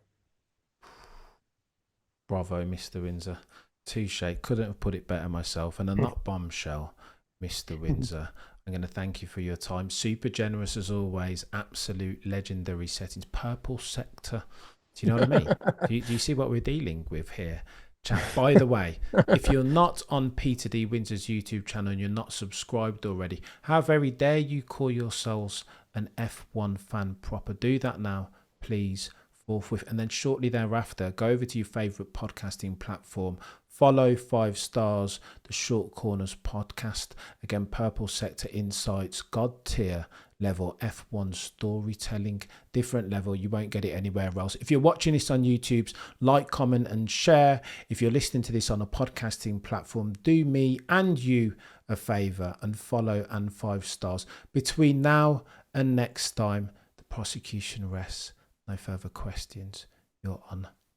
Bravo, Mr. Windsor. Touche. Couldn't have put it better myself. And on that bombshell, Mr. Windsor, I'm going to thank you for your time. Super generous as always. Absolute legendary settings. Purple sector. Do you know what I mean? Do you see what we're dealing with here? Chat. By the way, if you're not on Peter D. Windsor's YouTube channel and you're not subscribed already, how very dare you call yourselves an F1 fan proper? Do that now, please, forthwith. And then shortly thereafter, go over to your favourite podcasting platform. Follow 5 stars, the Short Corners podcast. Again, Purple Sector Insights, God tier level F1 storytelling, different level. You won't get it anywhere else. If you're watching this on YouTube, like, comment and share. If you're listening to this on a podcasting platform, do me and you a favour and follow and 5 stars. Between now and next time, the prosecution rests. No further questions. You're on